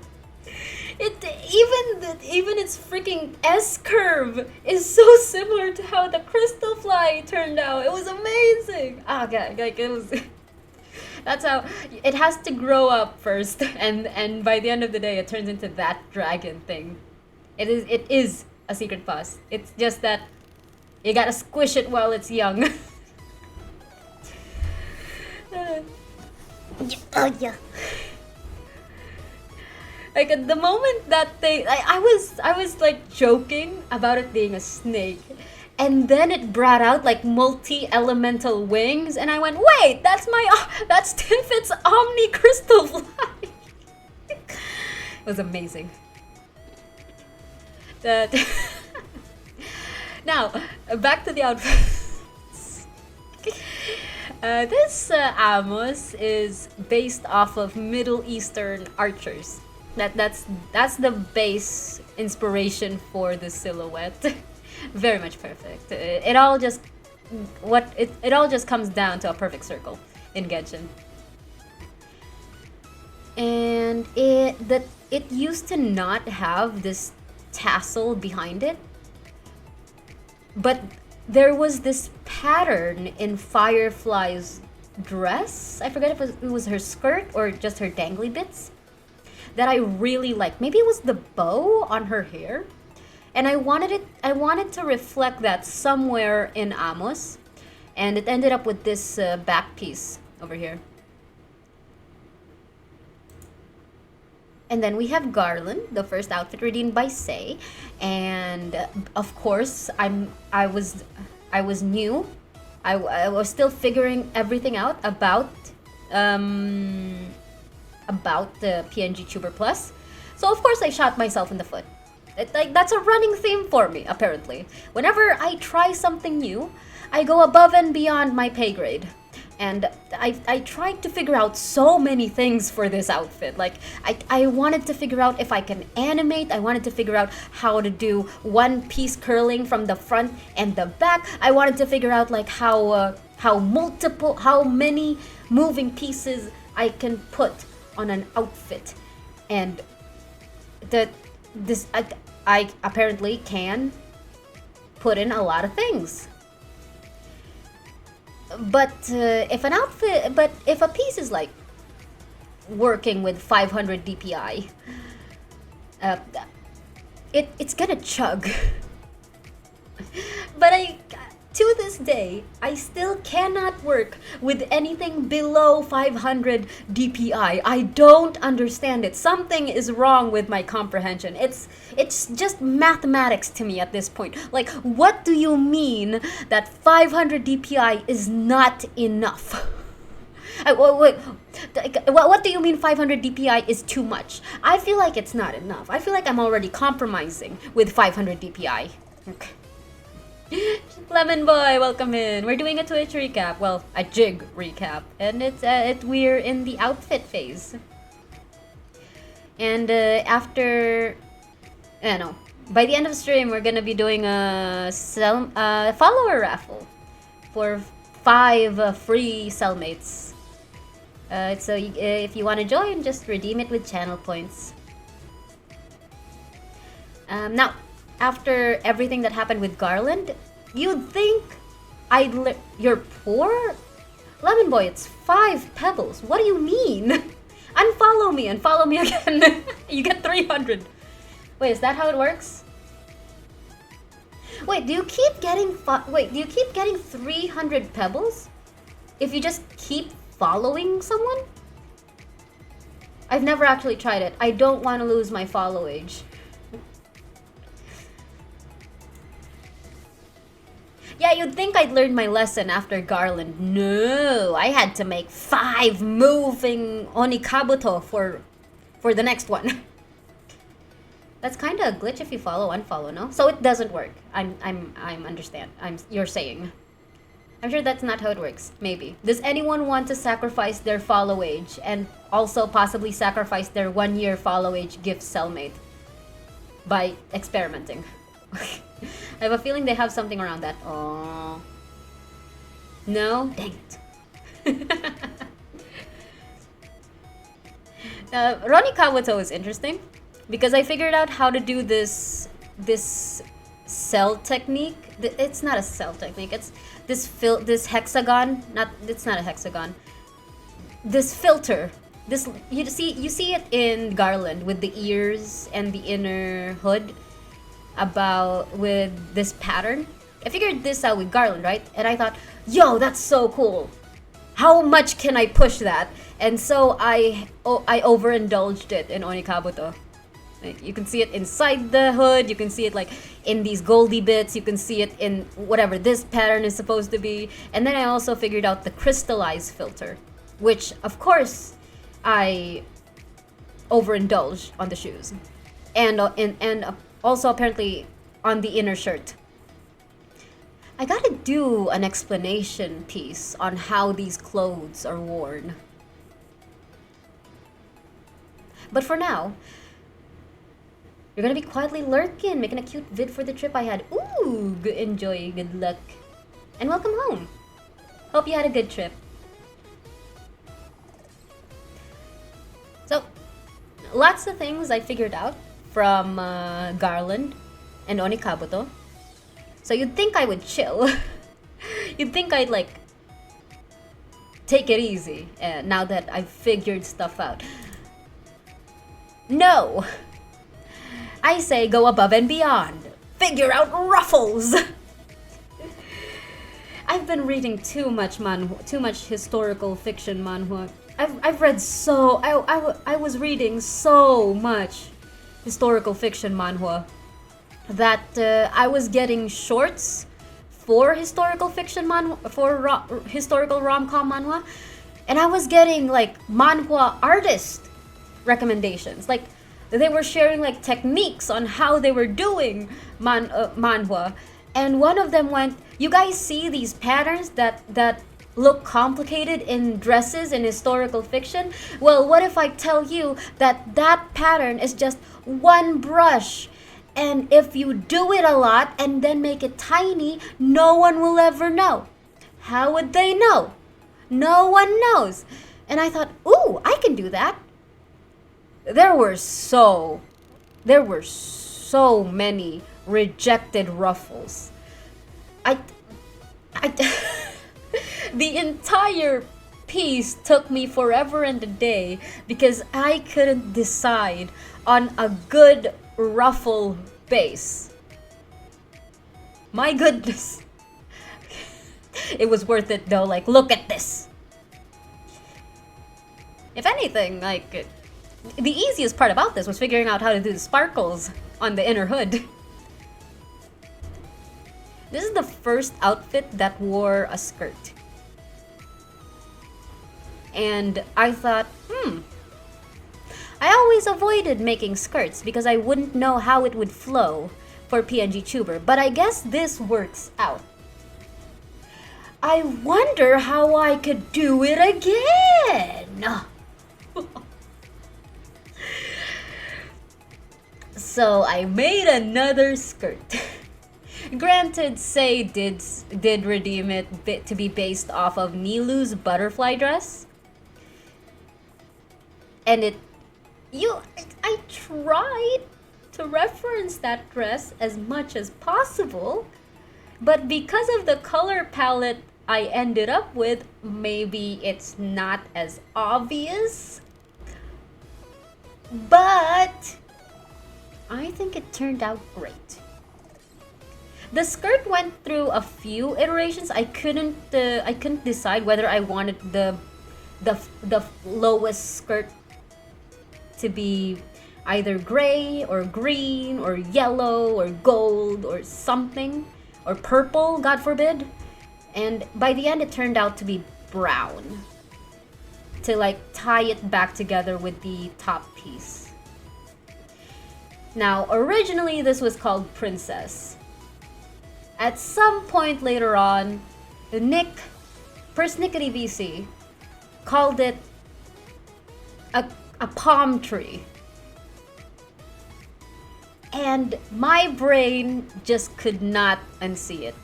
S1: Even its freaking S curve is so similar to how the crystal fly turned out. It was amazing. God, like it was. That's how it has to grow up first, and by the end of the day, it turns into that dragon thing. It is a secret boss. It's just that you gotta squish it while it's young. Oh yeah. Like at the moment that I was like joking about it being a snake, and then it brought out like multi-elemental wings, and I went, wait, that's Tinfit's Omni Crystal Fly. It was amazing. That now back to the outfits. This Amos is based off of Middle Eastern archers. That's the base inspiration for the silhouette. Very much perfect. It all just comes down to a perfect circle in Genshin. And it used to not have this tassel behind it, but there was this pattern in Firefly's dress. I forget if it was her skirt or just her dangly bits that I really liked. Maybe it was the bow on her hair, and I wanted to reflect that somewhere in Amos, and it ended up with this back piece over here. And then we have Garland, the first outfit redeemed by Sei, and of course I was new. I was still figuring everything out about the PNG Tuber Plus. So of course I shot myself in the foot. That's a running theme for me, apparently. Whenever I try something new, I go above and beyond my pay grade. And I tried to figure out so many things for this outfit. Like, I wanted to figure out if I can animate. I wanted to figure out how to do one piece curling from the front and the back. I wanted to figure out like how many moving pieces I can put on an outfit. And I apparently can put in a lot of things. But if a piece is like working with 500 DPI, it's gonna chug. But to this day, I still cannot work with anything below 500 DPI. I don't understand it. Something is wrong with my comprehension. It's just mathematics to me at this point. Like, what do you mean that 500 DPI is not enough? Wait, what do you mean 500 DPI is too much? I feel like it's not enough. I feel like I'm already compromising with 500 DPI. Okay. Lemon Boy, welcome in. We're doing a Twitch recap. Well, a Jig recap, and we're in the outfit phase. And by the end of the stream, we're gonna be doing a follower raffle for 5 free cellmates. So if you want to join, just redeem it with channel points. Now, after everything that happened with Garland, you'd think you're poor? Lemon Boy, it's 5 pebbles. What do you mean? Unfollow me again. You get 300. Wait, is that how it works? Wait, do you keep getting 300 pebbles if you just keep following someone? I've never actually tried it. I don't want to lose my follow age. you'd think I'd learned my lesson after Garland. No, I had to make 5 moving Onikabuto for the next one. That's kind of a glitch if you follow unfollow, no? So it doesn't work. I'm understand. You're saying. I'm sure that's not how it works. Maybe. Does anyone want to sacrifice their follow age and also possibly sacrifice their 1-year follow age gift cellmate by experimenting? I have a feeling they have something around that. Oh. No? Dang it. Ronnie Kawato is interesting because I figured out how to do this cell technique. It's not a cell technique. It's this hexagon. It's not a hexagon. This filter. This you see it in Garland with the ears and the inner hood with this pattern. I figured this out with Garland, right? And I thought, yo, that's so cool. How much can I push that? And so I overindulged it in Onikabuto. Like, you can see it inside the hood, you can see it like in these goldy bits, you can see it in whatever this pattern is supposed to be. And then I also figured out the crystallized filter, which of course I overindulged on the shoes. And also apparently on the inner shirt. I gotta do an explanation piece on how these clothes are worn. But for now, you're gonna be quietly lurking, making a cute vid for the trip I had. Ooh, enjoy, good luck. And welcome home. Hope you had a good trip. So, lots of things I figured out from Garland and Onikabuto. So you'd think I would chill. You'd think I'd like take it easy now that I've figured stuff out. No! I say go above and beyond. Figure out ruffles! I've been reading too much historical fiction manhwa. I've read I was reading so much historical fiction manhwa that I was getting shorts for historical fiction historical rom-com manhwa, and I was getting like manhwa artist recommendations. Like they were sharing like techniques on how they were doing manhwa, and one of them went, "You guys see these patterns that look complicated in dresses in historical fiction? Well, what if I tell you that pattern is just one brush? And if you do it a lot and then make it tiny, no one will ever know." How would they know? No one knows. And I thought, ooh, I can do that. There were so many rejected ruffles. The entire piece took me forever and a day because I couldn't decide on a good ruffle base. My goodness. It was worth it though, like look at this. If anything, like the easiest part about this was figuring out how to do the sparkles on the inner hood. This is the first outfit that wore a skirt. And I thought, I always avoided making skirts because I wouldn't know how it would flow for PNG Tuber, but I guess this works out. I wonder how I could do it again. So I made another skirt. Granted, Sei did redeem it to be based off of Nilu's butterfly dress. And I tried to reference that dress as much as possible, but because of the color palette I ended up with, maybe it's not as obvious. But I think it turned out great. The skirt went through a few iterations. I couldn't decide whether I wanted the lowest skirt to be either gray or green or yellow or gold or something, or purple, God forbid. And by the end, it turned out to be brown, to like tie it back together with the top piece. Now, originally this was called Princess. At some point later on, Nick, Persnickety VC, called it a palm tree. And my brain just could not unsee it.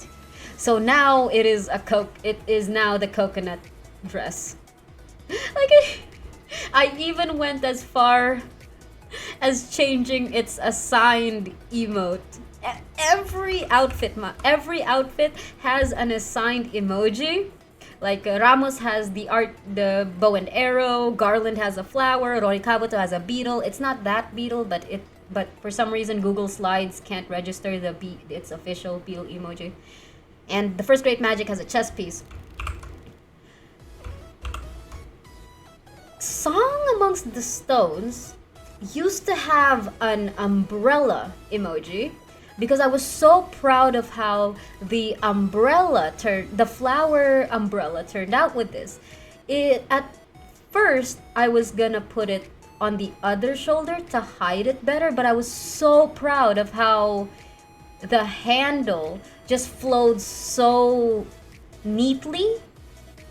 S1: So now it is now the coconut dress. Like, I even went as far as changing its assigned emote. Every outfit has an assigned emoji. Like Ramos has the bow and arrow, Garland has a flower, Rory Kabuto has a beetle. It's not that beetle, but for some reason Google Slides can't register its official beetle emoji. And the first Great Magic has a chess piece. Song Amongst the Stones used to have an umbrella emoji because I was so proud of how the flower umbrella turned out with this. At first, I was gonna put it on the other shoulder to hide it better, but I was so proud of how the handle just flowed so neatly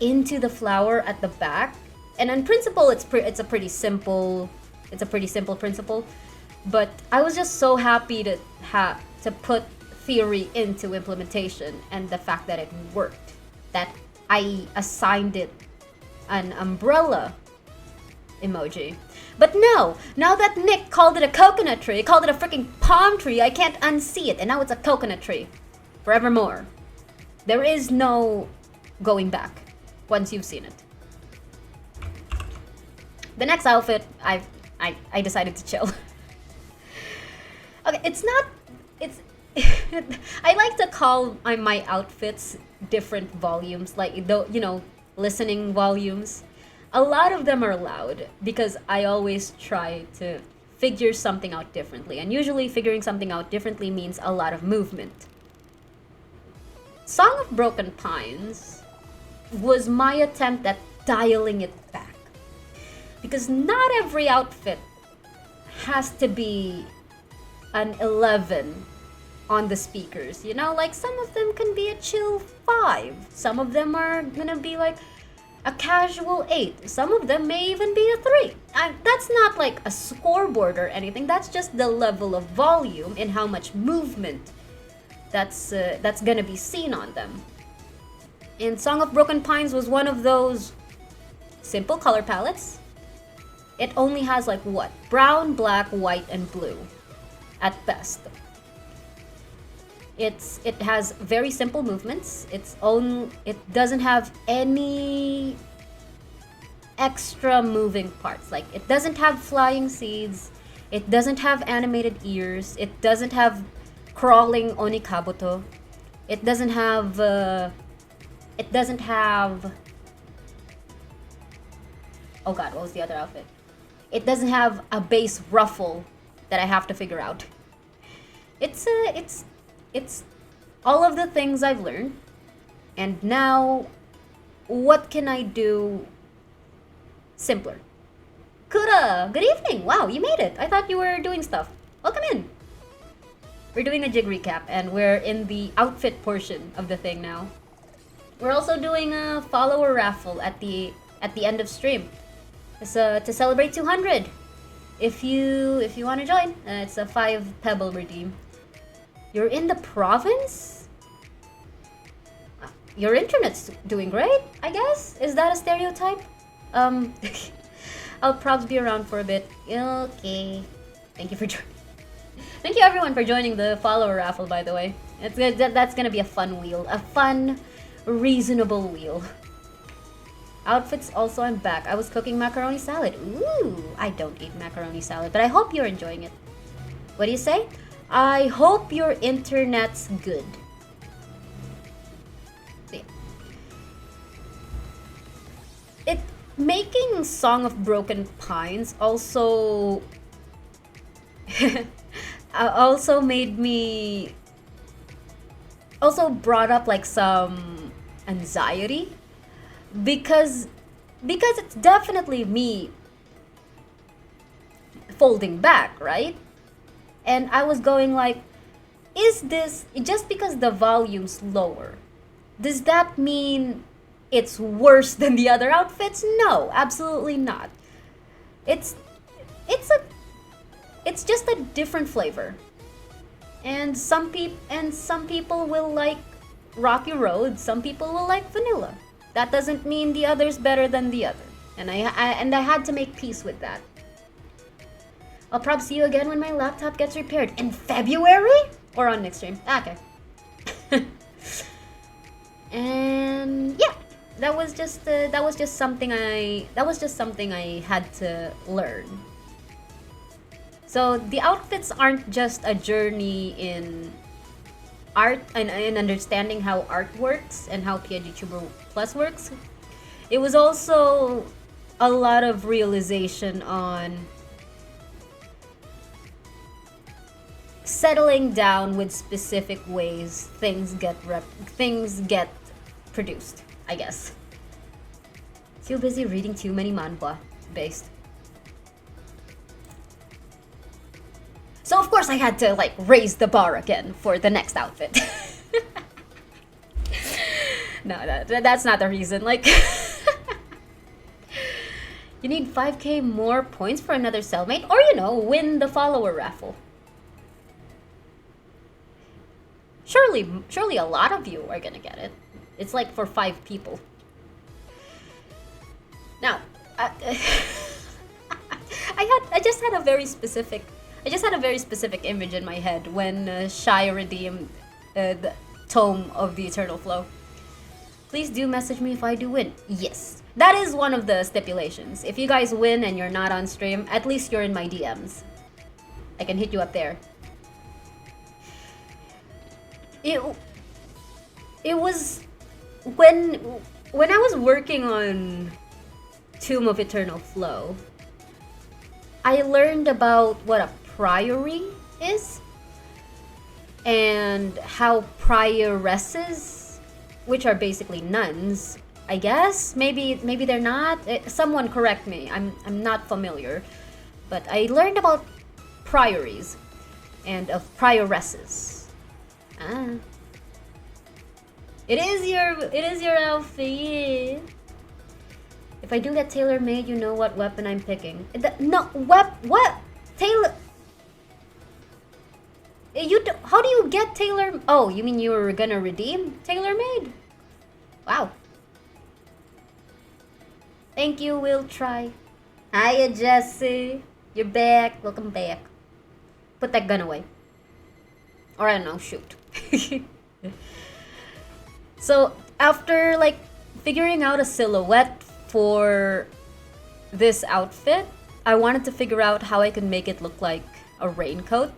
S1: into the flower at the back. And in principle, it's a pretty simple principle, but I was just so happy to put theory into implementation, and the fact that it worked, that I assigned it an umbrella emoji. But no, now that Nick called it a coconut tree, called it a freaking palm tree, I can't unsee it, and now it's a coconut tree forevermore. There is no going back once you've seen it. The next outfit, I decided to chill. Okay, it's I like to call my outfits different volumes, like, listening volumes. A lot of them are loud because I always try to figure something out differently, and usually figuring something out differently means a lot of movement. Song of Broken Pines was my attempt at dialing it back, because not every outfit has to be an 11 on the speakers, like some of them can be a chill 5, some of them are gonna be like a casual 8, some of them may even be a 3. That's not like a scoreboard or anything, that's just the level of volume and how much movement that's gonna be seen on them. And Song of Broken Pines was one of those simple color palettes. It only has like what? Brown, black, white, and blue at best. It has very simple movements. It doesn't have any extra moving parts. Like, it doesn't have flying seeds. It doesn't have animated ears. It doesn't have crawling onikabuto. It doesn't have oh god, what was the other outfit? It doesn't have a base ruffle that I have to figure out. It's all of the things I've learned, and now what can I do simpler? Kuda, good evening. Wow, you made it. I thought you were doing stuff. Welcome in. We're doing a jig recap, and we're in the outfit portion of the thing now. We're also doing a follower raffle at the end of stream. It's to celebrate 200. If you want to join, it's a 5 pebble redeem. You're in the province? Your internet's doing great, I guess? Is that a stereotype? I'll probably be around for a bit. Okay. Thank you for joining. Thank you everyone for joining the follower raffle, by the way. That's gonna be a fun wheel. A fun, reasonable wheel. Outfits also, I'm back. I was cooking macaroni salad. Ooh, I don't eat macaroni salad, but I hope you're enjoying it. What do you say? I hope your internet's good. See. Making Song of Broken Pines also also made me also brought up like some anxiety because it's definitely me folding back, right? And I was going like, is this just because the volume's lower? Does that mean it's worse than the other outfits? No, absolutely not. It's it's a it's just a different flavor. And some people will like Rocky Road, some people will like vanilla. That doesn't mean the other's better than the other. And I had to make peace with that. I'll probably see you again when my laptop gets repaired in February or on next stream. Okay. And yeah, that was just something I had to learn. So the outfits aren't just a journey in art and in understanding how art works and how PNGTuber Plus works. It was also a lot of realization on settling down with specific ways things get produced, I guess. Too busy reading too many manhwa based. So of course I had to like raise the bar again for the next outfit. No, that's not the reason. Like, you need 5k more points for another cellmate, or win the follower raffle. Surely a lot of you are gonna get it. It's like for 5 people. Now, I just had a very specific image in my head when Shai redeemed the Tome of the Eternal Flow. Please do message me if I do win. Yes, that is one of the stipulations. If you guys win and you're not on stream, at least you're in my DMs. I can hit you up there. It was when I was working on Tomb of Eternal Flow, I learned about what a priory is and how prioresses, which are basically nuns, I guess. Maybe they're not. Someone correct me. I'm not familiar, but I learned about priories and of prioresses. It is your outfit. If I do get tailor made, you know what weapon I'm picking. What? Tailor? How do you get tailor? Oh, you mean you were gonna redeem tailor made? Wow. Thank you, we'll try. Hiya, Jesse. You're back. Welcome back. Put that gun away. Or I don't know, shoot. So after like figuring out a silhouette for this outfit, I wanted to figure out how I could make it look like a raincoat.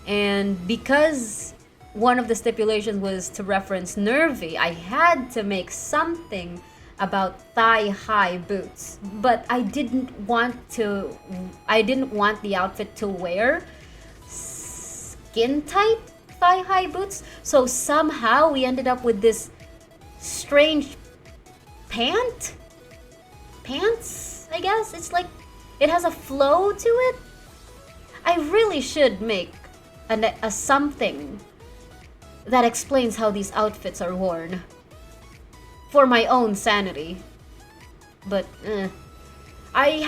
S1: And because one of the stipulations was to reference Nervy, I had to make something about thigh-high boots. But I didn't want the outfit to wear skin-tight thigh-high boots. So somehow we ended up with this strange pants, I guess. It's like it has a flow to it. I really should make a something that explains how these outfits are worn for my own sanity. But I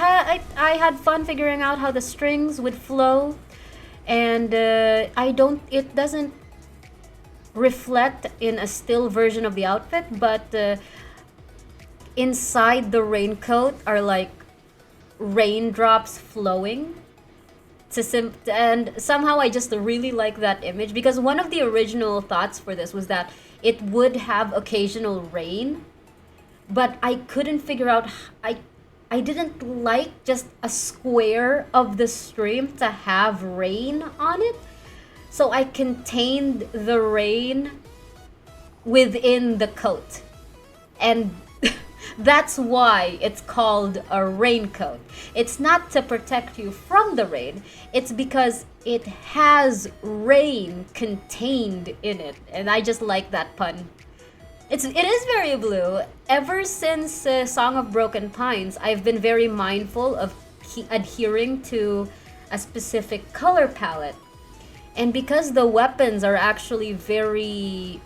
S1: had fun figuring out how the strings would flow, and it doesn't reflect in a still version of the outfit, but inside the raincoat are like raindrops flowing and somehow I just really like that image, because one of the original thoughts for this was that it would have occasional rain, but I couldn't figure out, I didn't like just a square of the stream to have rain on it, so I contained the rain within the coat. And That's why it's called a raincoat. It's not to protect you from the rain, it's because it has rain contained in it. And I just like that pun. It is very blue. Ever since Song of Broken Pines, I've been very mindful of adhering to a specific color palette. And because the weapons are actually very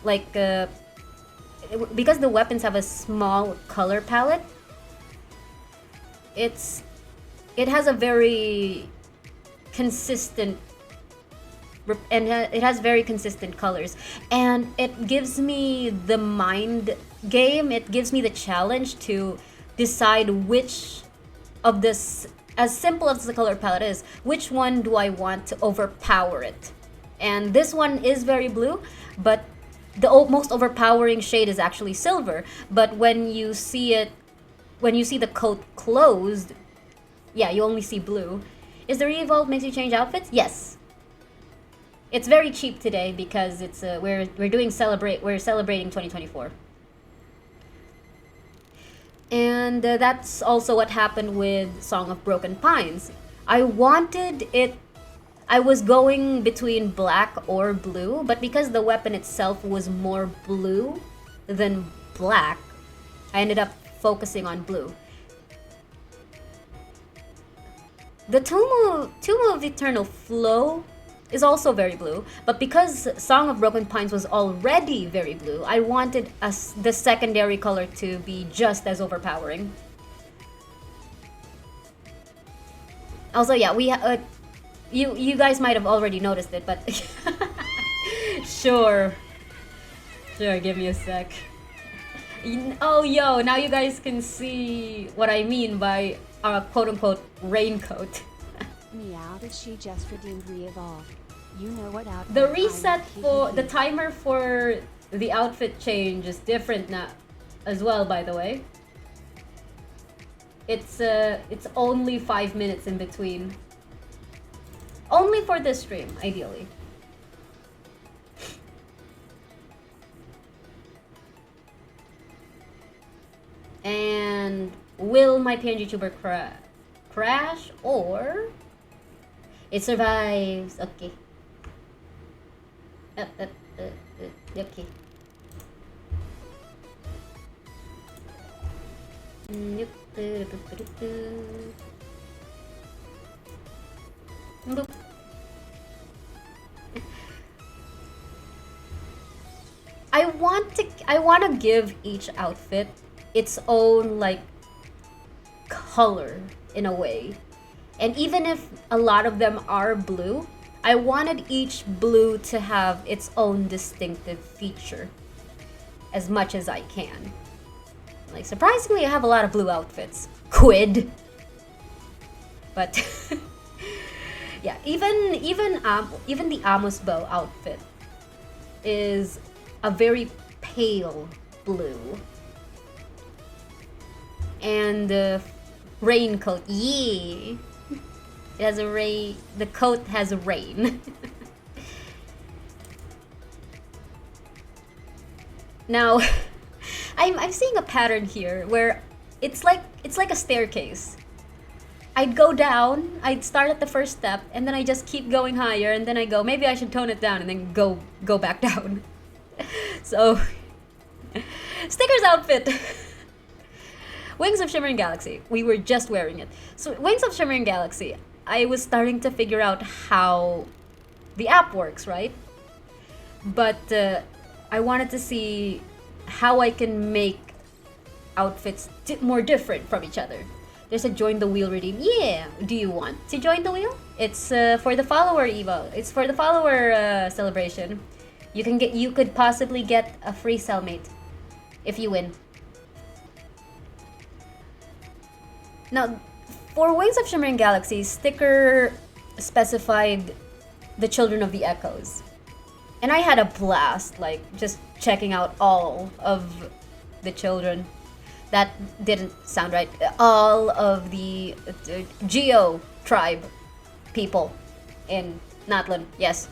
S1: like because the weapons have a small color palette, it has a very consistent and it has very consistent colors, and it gives me the mind game, it gives me the challenge to decide which of this, as simple as the color palette is, which one do I want to overpower it. And this one is very blue, but the most overpowering shade is actually silver. But when you see the coat closed, yeah, you only see blue. Is the re-evolve makes you change outfits? Yes. It's very cheap today because it's we're celebrating 2024. And that's also what happened with Song of Broken Pines. I was going between black or blue, but because the weapon itself was more blue than black, I ended up focusing on blue. The Tomb of Eternal Flow is also very blue, but because Song of Broken Pines was already very blue, I wanted the secondary color to be just as overpowering. Also, yeah, you guys might have already noticed it, but sure, give me a sec. Oh, yo, now you guys can see what I mean by a quote-unquote raincoat.
S2: Meow, did she just redeemed re-evolve? You know what outfit
S1: the reset for the timer for the outfit change is different now as well, by the way. It's only 5 minutes in between. Only for this stream, ideally. And will my PNG tuber crash or it survives? Okay. Okay. I want to give each outfit its own like color in a way. And even if a lot of them are blue, I wanted each blue to have its own distinctive feature as much as I can. Like, surprisingly, I have a lot of blue outfits. Quid. But yeah, even the Amos Bow outfit is a very pale blue. And the raincoat, yeah. It has a rain. The coat has rain. Now, I'm seeing a pattern here where it's like a staircase. I'd go down, I'd start at the first step, and then I just keep going higher, and then I go, maybe I should tone it down, and then go back down. So, Sticker's outfit. Wings of Shimmering Galaxy. We were just wearing it. So, Wings of Shimmering Galaxy, I was starting to figure out how the app works, right? But I wanted to see how I can make outfits more different from each other. There's a join the wheel redeem. Yeah, do you want to join the wheel? It's for the follower Evo. It's for the follower celebration. You could possibly get a free cellmate if you win. Now, for Wings of Shimmering Galaxy, Sticker specified the Children of the Echoes. And I had a blast, like, just checking out all of the children. That didn't sound right. All of the Geo tribe people in Natlan, yes.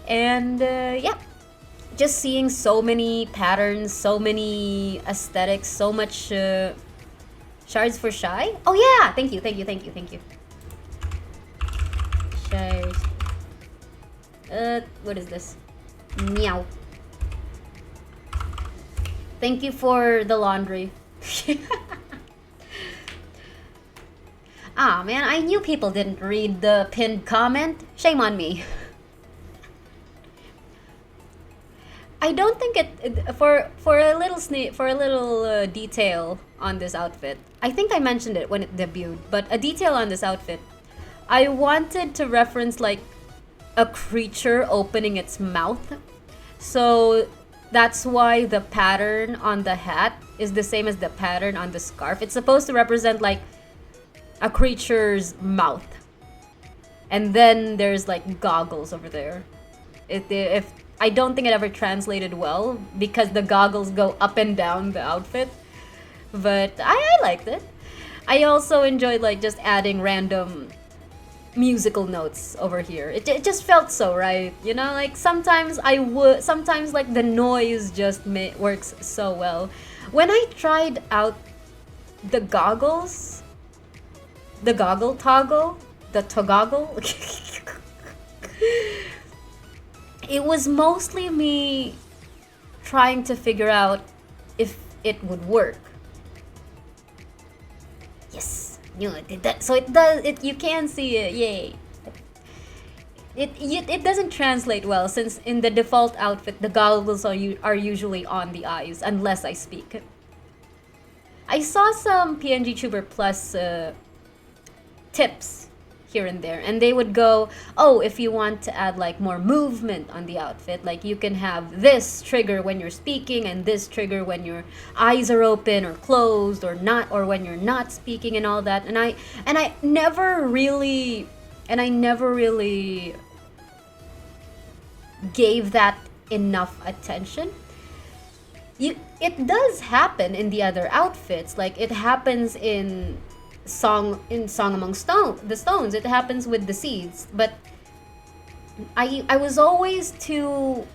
S1: And yeah, just seeing so many patterns, so many aesthetics, so much shards for shy. Oh yeah, thank you. Shards. What is this? Meow. Thank you for the laundry. Ah man, I knew people didn't read the pinned comment. Shame on me. I don't think for a little detail on this outfit. I think I mentioned it when it debuted, but a detail on this outfit. I wanted to reference like a creature opening its mouth. So that's why the pattern on the hat is the same as the pattern on the scarf. It's supposed to represent like a creature's mouth. And then there's like goggles over there. If I don't think it ever translated well because the goggles go up and down the outfit. But I liked it. I also enjoyed like just adding random musical notes over here. It just felt so right, you know. Like sometimes like the noise just works so well. When I tried out the goggles, the toggle, it was mostly me trying to figure out if it would work. Yes, knew it did that. So it does. You can see it. Yay! It doesn't translate well since in the default outfit the goggles are usually on the eyes unless I speak. I saw some PNG Tuber Plus tips here and there, and they would go, oh, if you want to add like more movement on the outfit, like you can have this trigger when you're speaking and this trigger when your eyes are open or closed or not, or when you're not speaking and all that. And I never really gave that enough attention. It does happen in the other outfits, like it happens in Song Among the Stones. It happens with the Seeds, but I was always too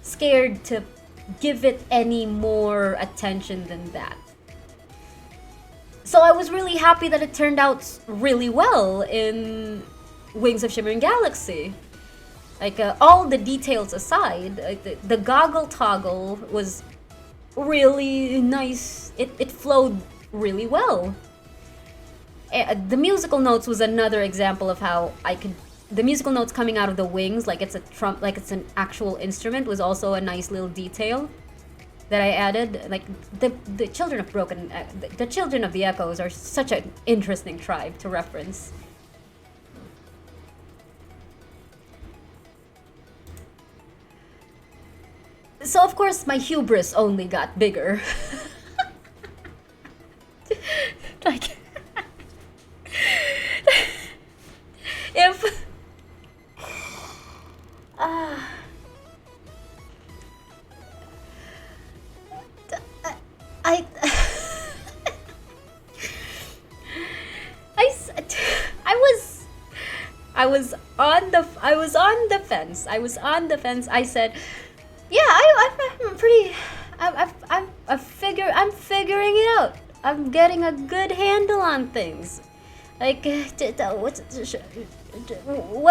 S1: scared to give it any more attention than that. So I was really happy that it turned out really well in Wings of Shimmering Galaxy. Like all the details aside, the goggle toggle was really nice. It flowed really well. The musical notes was another example of how the musical notes coming out of the wings, like it's it's an actual instrument, was also a nice little detail that I added. Like the children of the children of the Echoes are such an interesting tribe to reference. So of course my hubris only got bigger. Like if I was on the fence. I said, yeah, I'm figuring it out. I'm getting a good handle on things. Like, what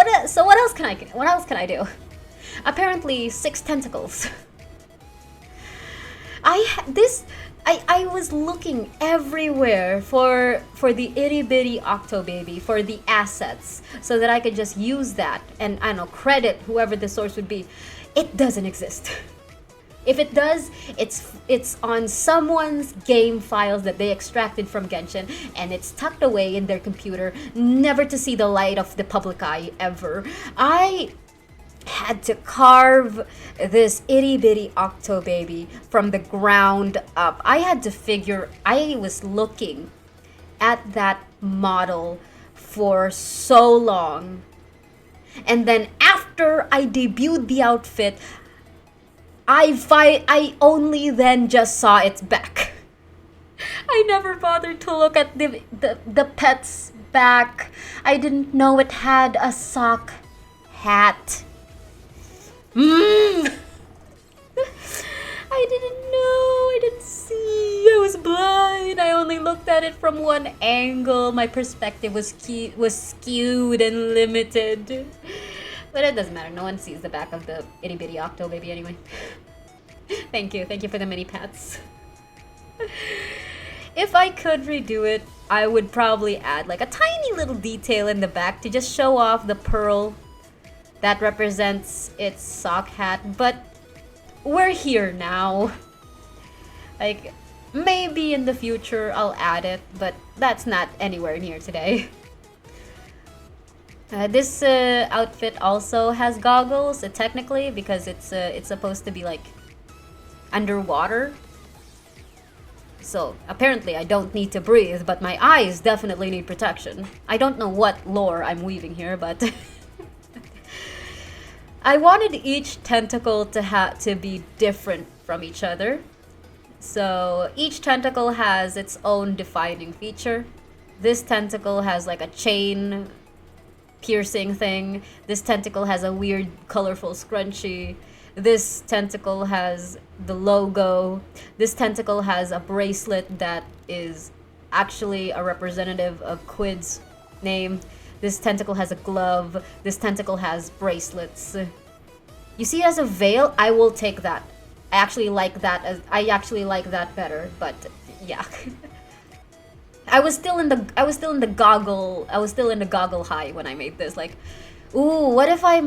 S1: else can I do? Apparently 6 tentacles. I was looking everywhere for the itty bitty Octo Baby, for the assets, so that I could just use that and, I don't know, credit whoever the source would be. It doesn't exist. If it does, it's on someone's game files that they extracted from Genshin, and it's tucked away in their computer, never to see the light of the public eye ever. I had to carve this itty bitty Octo Baby from the ground up. I was looking at that model for so long. And then after I debuted the outfit, I only then just saw its back. I never bothered to look at the pet's back. I didn't know it had a sock hat. Mm. I didn't know. I didn't see. I was blind. I only looked at it from one angle. My perspective was skewed and limited. But it doesn't matter. No one sees the back of the itty bitty octo baby anyway. Thank you. Thank you for the mini pats. If I could redo it, I would probably add like a tiny little detail in the back to just show off the pearl that represents its sock hat. But we're here now. Like, maybe in the future I'll add it, but that's not anywhere near today. This outfit also has goggles, technically, because it's supposed to be like underwater. So apparently I don't need to breathe, but my eyes definitely need protection. I don't know what lore I'm weaving here, but I wanted each tentacle to be different from each other. So each tentacle has its own defining feature. This tentacle has like a chain piercing thing. This tentacle has a weird colorful scrunchie. This tentacle has the logo. This tentacle has a bracelet that is actually a representative of Quid's name. This tentacle has a glove. This tentacle has bracelets. You see it as a veil? I will take that. I actually like that better, but yeah. I was still in the goggle high when I made this. Like, ooh, what if I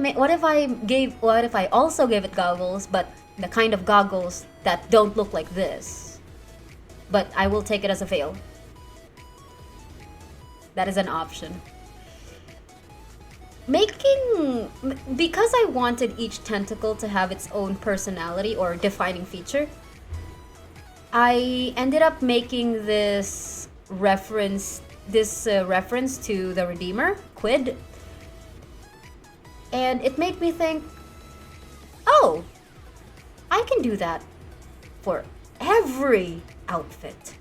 S1: also gave it goggles, but the kind of goggles that don't look like this. But I will take it as a veil. That is an option. Because I wanted each tentacle to have its own personality or defining feature, I ended up making this reference to the Redeemer, Quid. And it made me think, oh, I can do that for every outfit.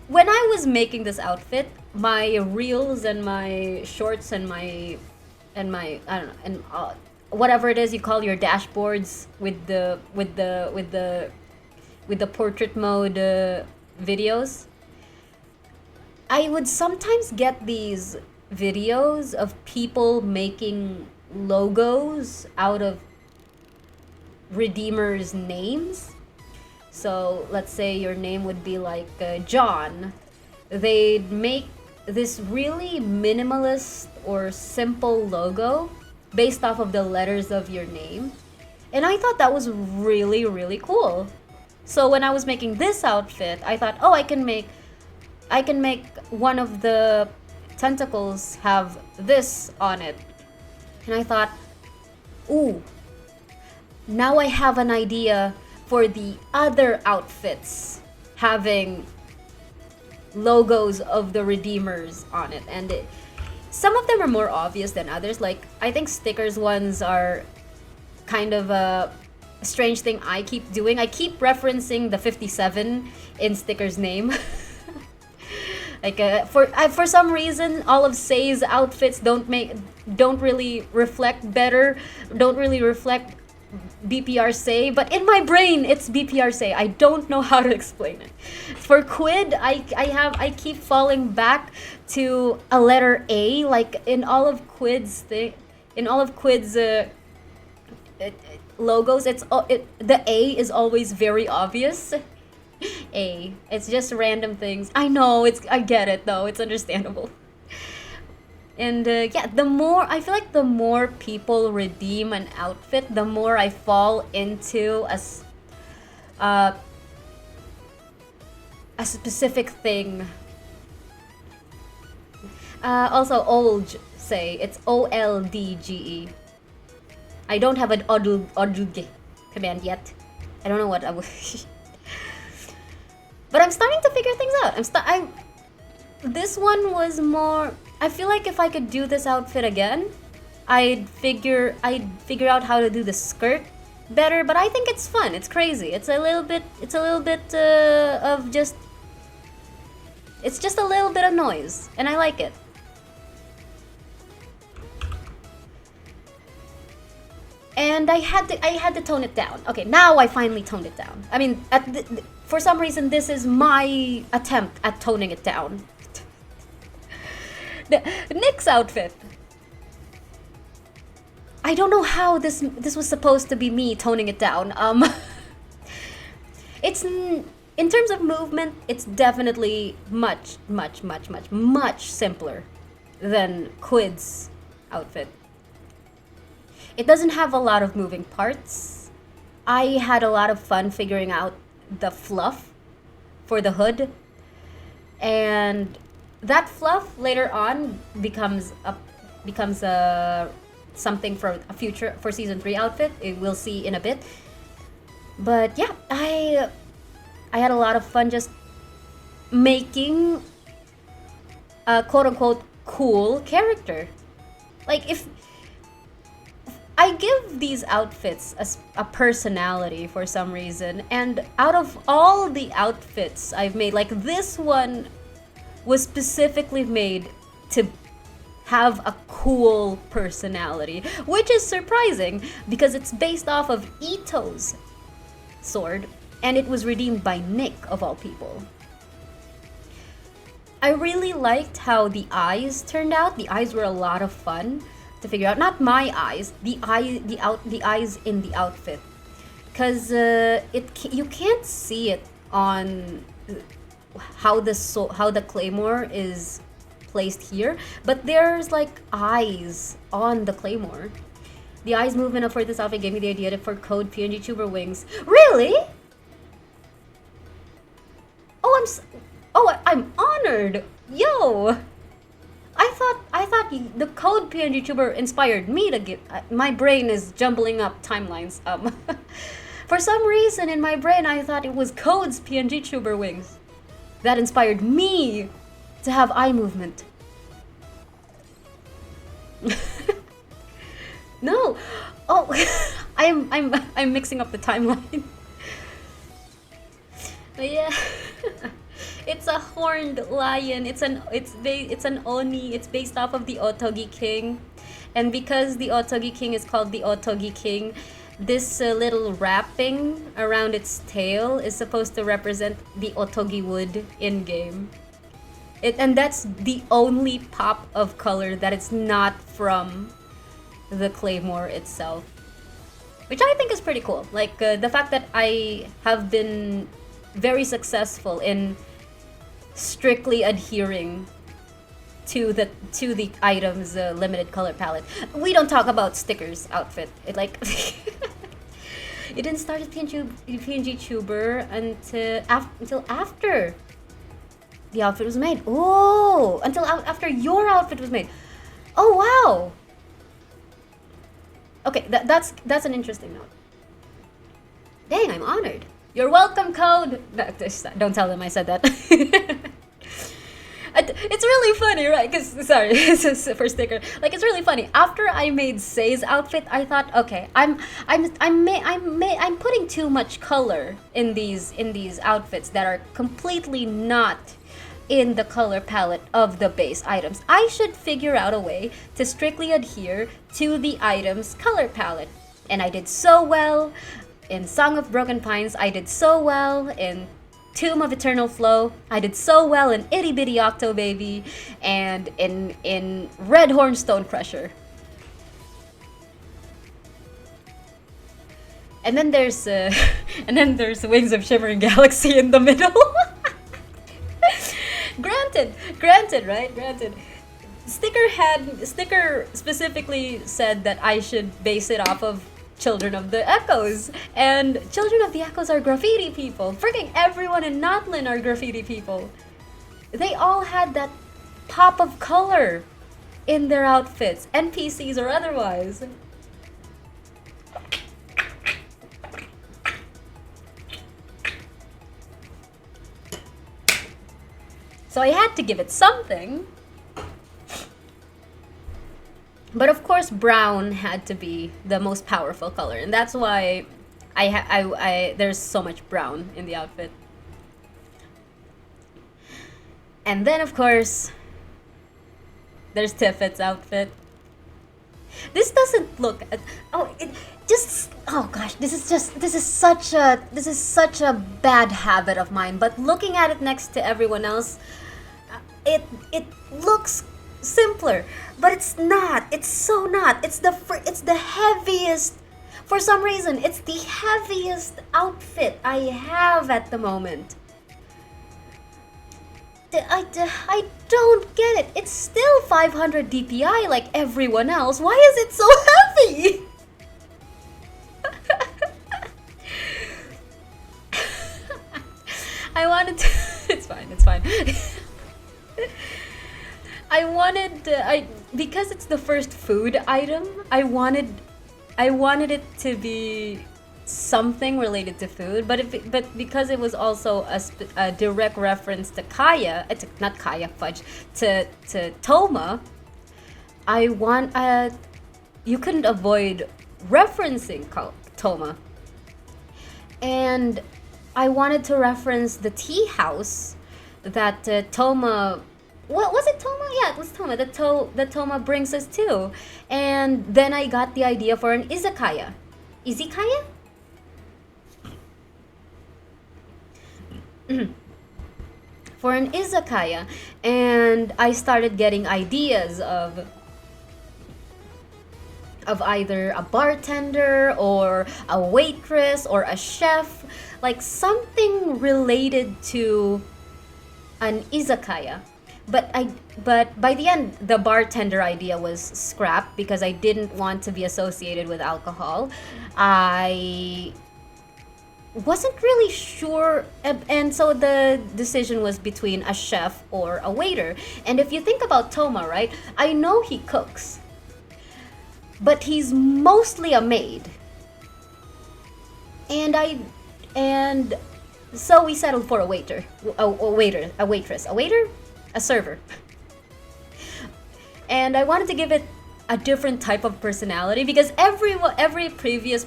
S1: When I was making this outfit, my reels and my shorts and my I don't know, and whatever it is you call your dashboards with the portrait mode videos, I would sometimes get these videos of people making logos out of Redeemers' names. So let's say your name would be like John. They'd make this really minimalist or simple logo based off of the letters of your name. And I thought that was really, really cool. So when I was making this outfit, I thought, oh, I can make one of the tentacles have this on it. And I thought, ooh, now I have an idea for the other outfits having logos of the Redeemers on it. And some of them are more obvious than others. Like, I think stickers ones are kind of a strange thing I keep doing. I keep referencing the 57 in Sticker's name. Like for some reason, all of Say's outfits don't really reflect BPR Say, but in my brain it's BPR Say. I don't know how to explain it. For Quid, I keep falling back to a letter A. Like in all of Quid's logos, the A is always very obvious. A. It's just random things. I know, I get it though. It's understandable. And yeah, I feel like the more people redeem an outfit, the more I fall into a specific thing. Also, Oldge say it's OLDGE. I don't have an ODLG command yet. I don't know what I would. But I'm starting to figure things out. This one was more. I feel like if I could do this outfit again, I'd figure out how to do the skirt better. But I think it's fun. It's crazy. It's a little bit of just. It's just a little bit of noise, and I like it. and I had to tone it down. Okay, now I finally toned it down. I mean, for some reason, this is my attempt at toning it down. The Nick's outfit. I don't know how this was supposed to be me toning it down. It's in terms of movement, it's definitely much simpler than Quid's outfit. It doesn't have a lot of moving parts. I had a lot of fun figuring out the fluff for the hood, and that fluff later on becomes a something for a future for season 3 outfit. We'll see in a bit. But yeah, I had a lot of fun just making a quote unquote cool character. Like, if I give these outfits a personality for some reason, and out of all the outfits I've made, like, this one was specifically made to have a cool personality, which is surprising because it's based off of Ito's sword, and it was redeemed by Nick, of all people. I really liked how the eyes turned out. The eyes were a lot of fun to figure out. Not my eyes, the eyes in the outfit, because you can't see it on how the claymore is placed here, but there's like eyes on the claymore. The eyes movement for this outfit gave me the idea for code PNG tuber wings. Really? I'm honored. Yo, I thought the code PNG tuber inspired me to get. My brain is jumbling up timelines. For some reason in my brain I thought it was code's PNG tuber wings that inspired me to have eye movement. No. Oh, I'm mixing up the timeline. But yeah. It's a horned lion. It's an oni. It's based off of the Otogi King. And because the Otogi King is called the Otogi King, this little wrapping around its tail is supposed to represent the Otogi wood in game. And that's the only pop of color that it's not from the claymore itself, which I think is pretty cool. Like, the fact that I have been very successful in strictly adhering to the item's limited color palette. We don't talk about Sticker's outfit. It like it didn't start at PNG Tuber until after the outfit was made. Oh, until after your outfit was made. Oh wow. Okay, that's an interesting note. Dang, I'm honored. You're welcome, Code. Don't tell them I said that. It's really funny, right? Because sorry, this is for Sticker. Like, it's really funny. After I made Say's outfit, I thought, okay, I'm putting too much color in these outfits that are completely not in the color palette of the base items. I should figure out a way to strictly adhere to the item's color palette, and I did so well. In Song of Broken Pines, I did so well. In Tomb of Eternal Flow, I did so well. In Itty Bitty Octo Baby, and in Red Horn Stone Crusher. And then there's Wings of Shimmering Galaxy in the middle. Granted, right? Granted. Sticker specifically said that I should base it off of Children of the Echoes, and Children of the Echoes are graffiti people. Freaking everyone in Notlin are graffiti people. They all had that pop of color in their outfits, NPCs or otherwise. So I had to give it something. But of course, brown had to be the most powerful color, and that's why there's so much brown in the outfit. And then, of course, there's Tiffet's outfit. This doesn't look at, oh gosh, this is such a bad habit of mine, but looking at it next to everyone else, it looks simpler, but it's not. It's so not. It's the heaviest. For some reason, it's the heaviest outfit I have at the moment. I don't get it. It's still 500 DPI like everyone else. Why is it so heavy? I wanted to... It's fine, it's fine. Because it's the first food item, I wanted it to be something related to food, but because it was also a direct reference to Kaya, not Kaya, fudge, to Toma, you couldn't avoid referencing Toma, and I wanted to reference the tea house that Toma. What was it, Toma? Yeah, it was Toma. That Toma brings us to, and then I got the idea for an izakaya. Izakaya? For an izakaya, and I started getting ideas of either a bartender or a waitress or a chef, like something related to an izakaya. But by the end, the bartender idea was scrapped because I didn't want to be associated with alcohol. I wasn't really sure, and so the decision was between a chef or a waiter. And if you think about Toma, right, I know he cooks, but he's mostly a maid. And so we settled for a waiter, a waitress, a server. And I wanted to give it a different type of personality because every previous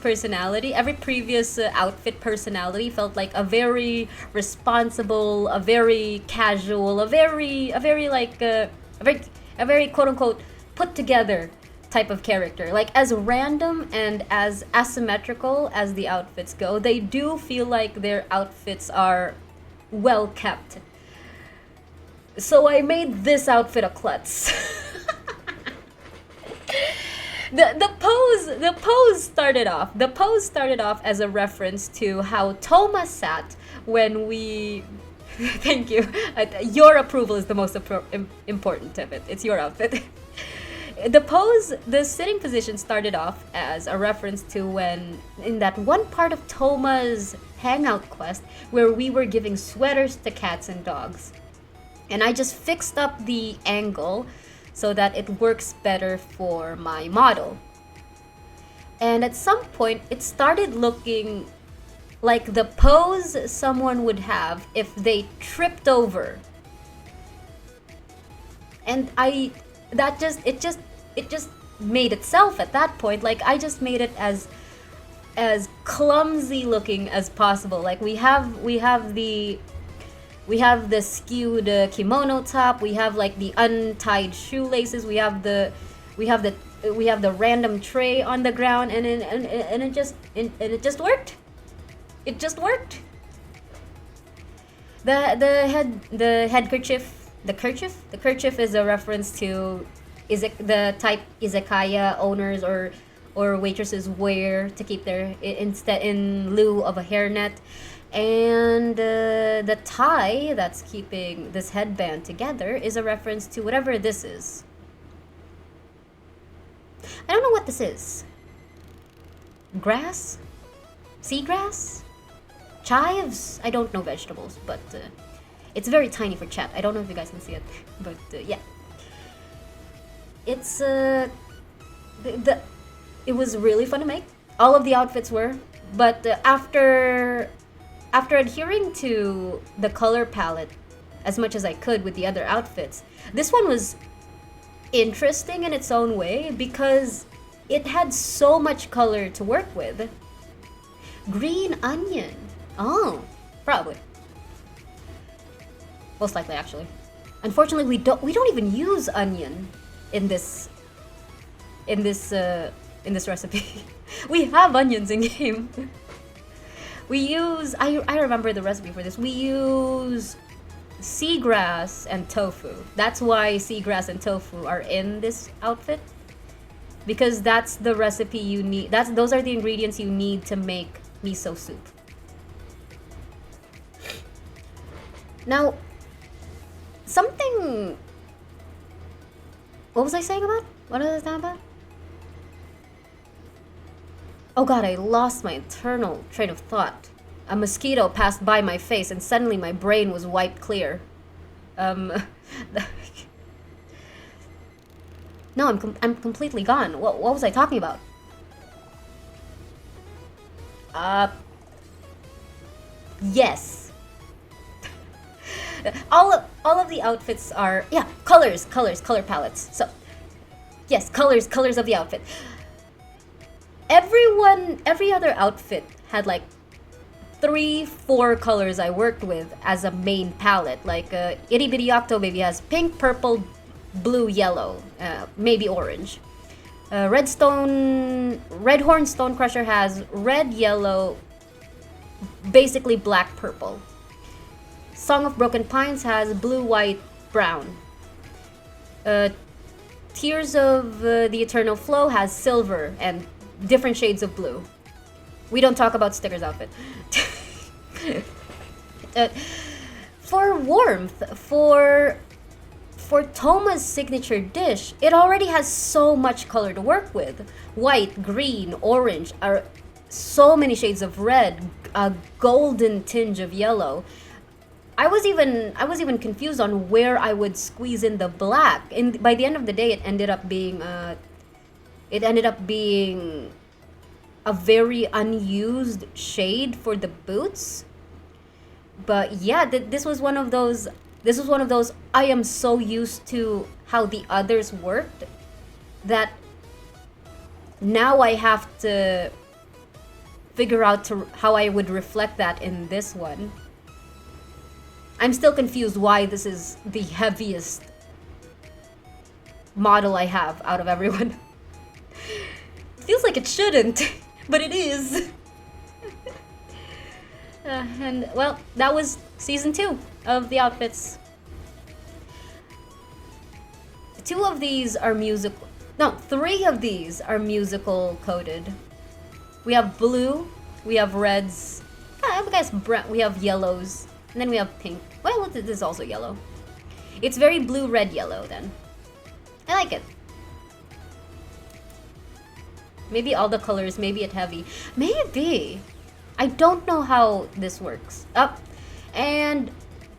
S1: outfit personality felt like a very responsible, a very casual, a very quote unquote put together type of character. Like, as random and as asymmetrical as the outfits go, they do feel like their outfits are well kept. So I made this outfit a klutz. The pose started off as a reference to how Toma sat when we. Thank you. Your approval is the most important of it. It's your outfit. The sitting position started off as a reference to when, in that one part of Toma's hangout quest, where we were giving sweaters to cats and dogs. And I just fixed up the angle so that it works better for my model. And at some point, it started looking like the pose someone would have if they tripped over. And it just made itself at that point. Like, I just made it as clumsy looking as possible. Like, we have the skewed kimono top. We have like the untied shoelaces. We have the random tray on the ground, and it just worked. It just worked. The kerchief is a reference to the type izakaya owners or waitresses wear to keep their in lieu of a hairnet. And the tie that's keeping this headband together is a reference to whatever this is. I don't know what this is. Grass? Seagrass? Chives? I don't know vegetables, but it's very tiny for chat. I don't know if you guys can see it, but yeah. It's it was really fun to make. All of the outfits were, but after adhering to the color palette as much as I could with the other outfits, this one was interesting in its own way because it had so much color to work with. Green onion. Oh, probably. Most likely, actually. Unfortunately, we don't even use onion in this in this recipe. We have onions in game. We use, I remember the recipe for this. We use seagrass and tofu. That's why seagrass and tofu are in this outfit. Because that's the recipe you need. Those are the ingredients you need to make miso soup. Now, something... What was I saying about? What was I talking about? Oh god, I lost my internal train of thought. A mosquito passed by my face and suddenly my brain was wiped clear. No, I'm completely gone. What was I talking about? Yes. all of the outfits are, yeah, color palettes. So, yes, colors of the outfit. Every other outfit had like 3-4 colors I worked with as a main palette. Like Itty Bitty Octo Baby has pink, purple, blue, yellow, maybe orange. Redhorn Stonecrusher has red, yellow, basically black, purple. Song of Broken Pines has blue, white, brown. Tears of the Eternal Flow has silver and different shades of blue. We don't talk about Sticker's outfit. For warmth, for Toma's signature dish, it already has so much color to work with. White, green, orange, are so many shades of red, a golden tinge of yellow. I was even confused on where I would squeeze in the black. And by the end of the day, it ended up being a very unused shade for the boots. But yeah, this was one of those I am so used to how the others worked that now I have to figure out how I would reflect that in this one. I'm still confused why this is the heaviest model I have out of everyone. Feels like it shouldn't, but it is. And well, that was season 2 of the outfits. 2 of these are musical. No, 3 of these are musical coded. We have blue, we have reds, I guess we have yellows, and then we have pink. Well, this is also yellow. It's very blue, red, yellow then. I like it. Maybe all the colors, maybe it heavy. Maybe. I don't know how this works. And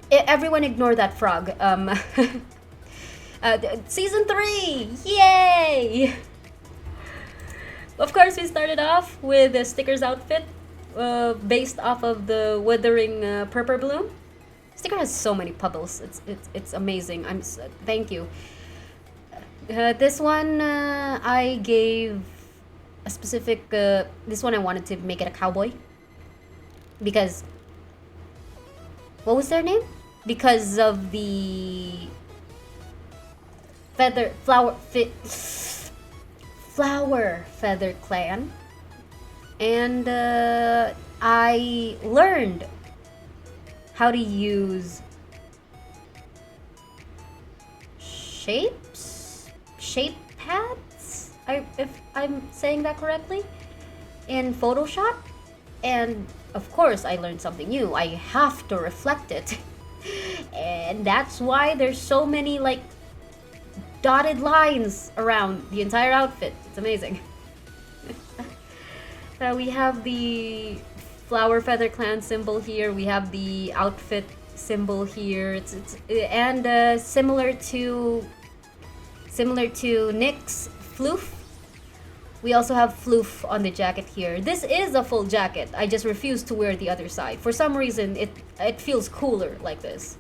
S1: everyone ignore that frog. Season 3! Yay! Of course, we started off with a Sticker's outfit based off of the Withering Purple Bloom. Sticker has so many pebbles. It's amazing. Thank you. This one I gave a specific. This one I wanted to make it a cowboy because what was their name? Because of the flower feather clan, and I learned how to use shape pads, if I'm saying that correctly, in Photoshop. And of course I learned something new. I have to reflect it. And that's why there's so many like dotted lines around the entire outfit. It's amazing. We have the Flower Feather Clan symbol here. We have the outfit symbol here. And similar to Nick's floof, we also have floof on the jacket here. This is a full jacket. I just refuse to wear the other side. For some reason, it feels cooler like this,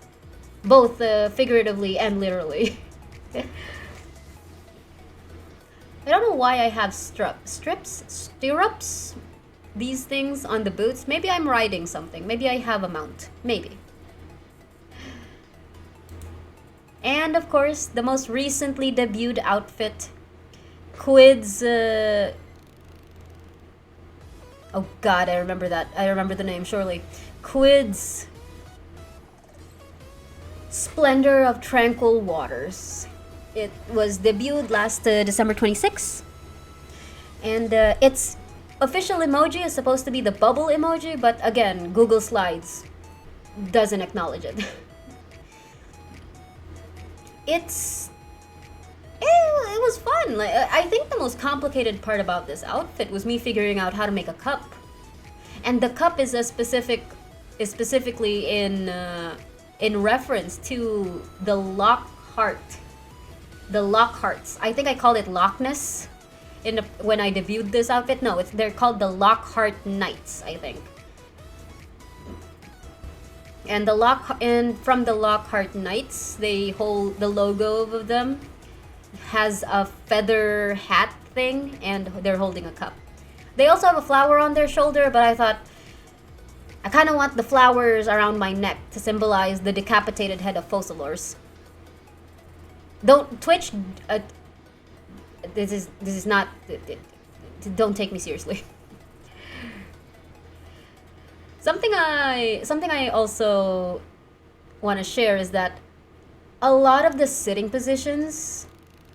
S1: both figuratively and literally. I don't know why I have stirrups, these things on the boots. Maybe I'm riding something. Maybe I have a mount. Maybe. And of course, the most recently debuted outfit, Quid's oh god, I remember that. I remember the name, surely. Quid's Splendor of Tranquil Waters. It was debuted last December 26th. And its official emoji is supposed to be the bubble emoji, but again, Google Slides doesn't acknowledge it. It was fun. Like, I think the most complicated part about this outfit was me figuring out how to make a cup. And the cup is specifically in reference to the Lockharts. I think I called it Loch Ness when I debuted this outfit. No, they're called the Lockhart Knights, I think. And from the Lockhart Knights, they hold the logo of them has a feather hat thing, and they're holding a cup. They also have a flower on their shoulder, but I thought I kind of want the flowers around my neck to symbolize the decapitated head of Focalors. Don't Twitch. This is not. Don't take me seriously. Something I also want to share is that a lot of the sitting positions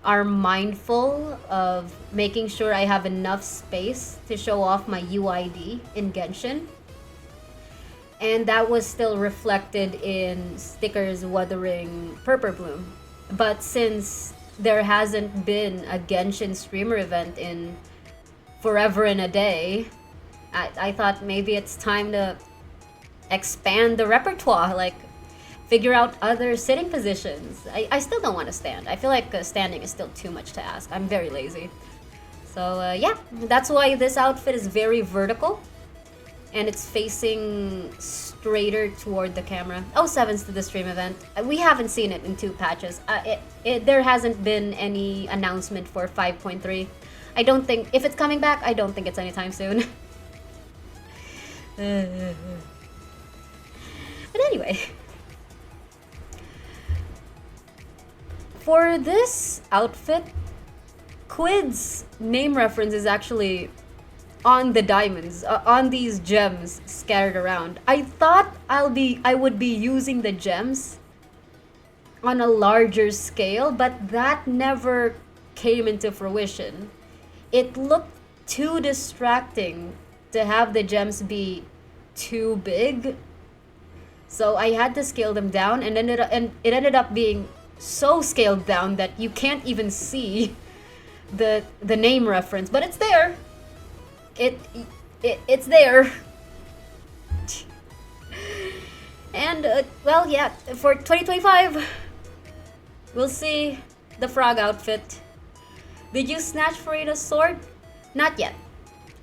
S1: are mindful of making sure I have enough space to show off my UID in Genshin. And that was still reflected in Sticker's Wuthering Purple Bloom. But since there hasn't been a Genshin streamer event in forever and a day, I thought maybe it's time to expand the repertoire, like figure out other sitting positions. I still don't want to stand. I feel like standing is still too much to ask. I'm very lazy. So yeah, that's why this outfit is very vertical. And it's facing straighter toward the camera. 07's to the stream event. We haven't seen it in 2 patches. There hasn't been any announcement for 5.3. I don't think, if it's coming back, I don't think it's anytime soon. But anyway. For this outfit, Quid's name reference is actually on the diamonds, on these gems scattered around. I thought I would be using the gems on a larger scale, but that never came into fruition. It looked too distracting to have the gems be too big. So I had to scale them down, and it ended up being so scaled down that you can't even see the name reference, but it's there. It's there. And well, yeah, for 2025 we'll see the frog outfit. Did you snatch Farina's sword? Not yet.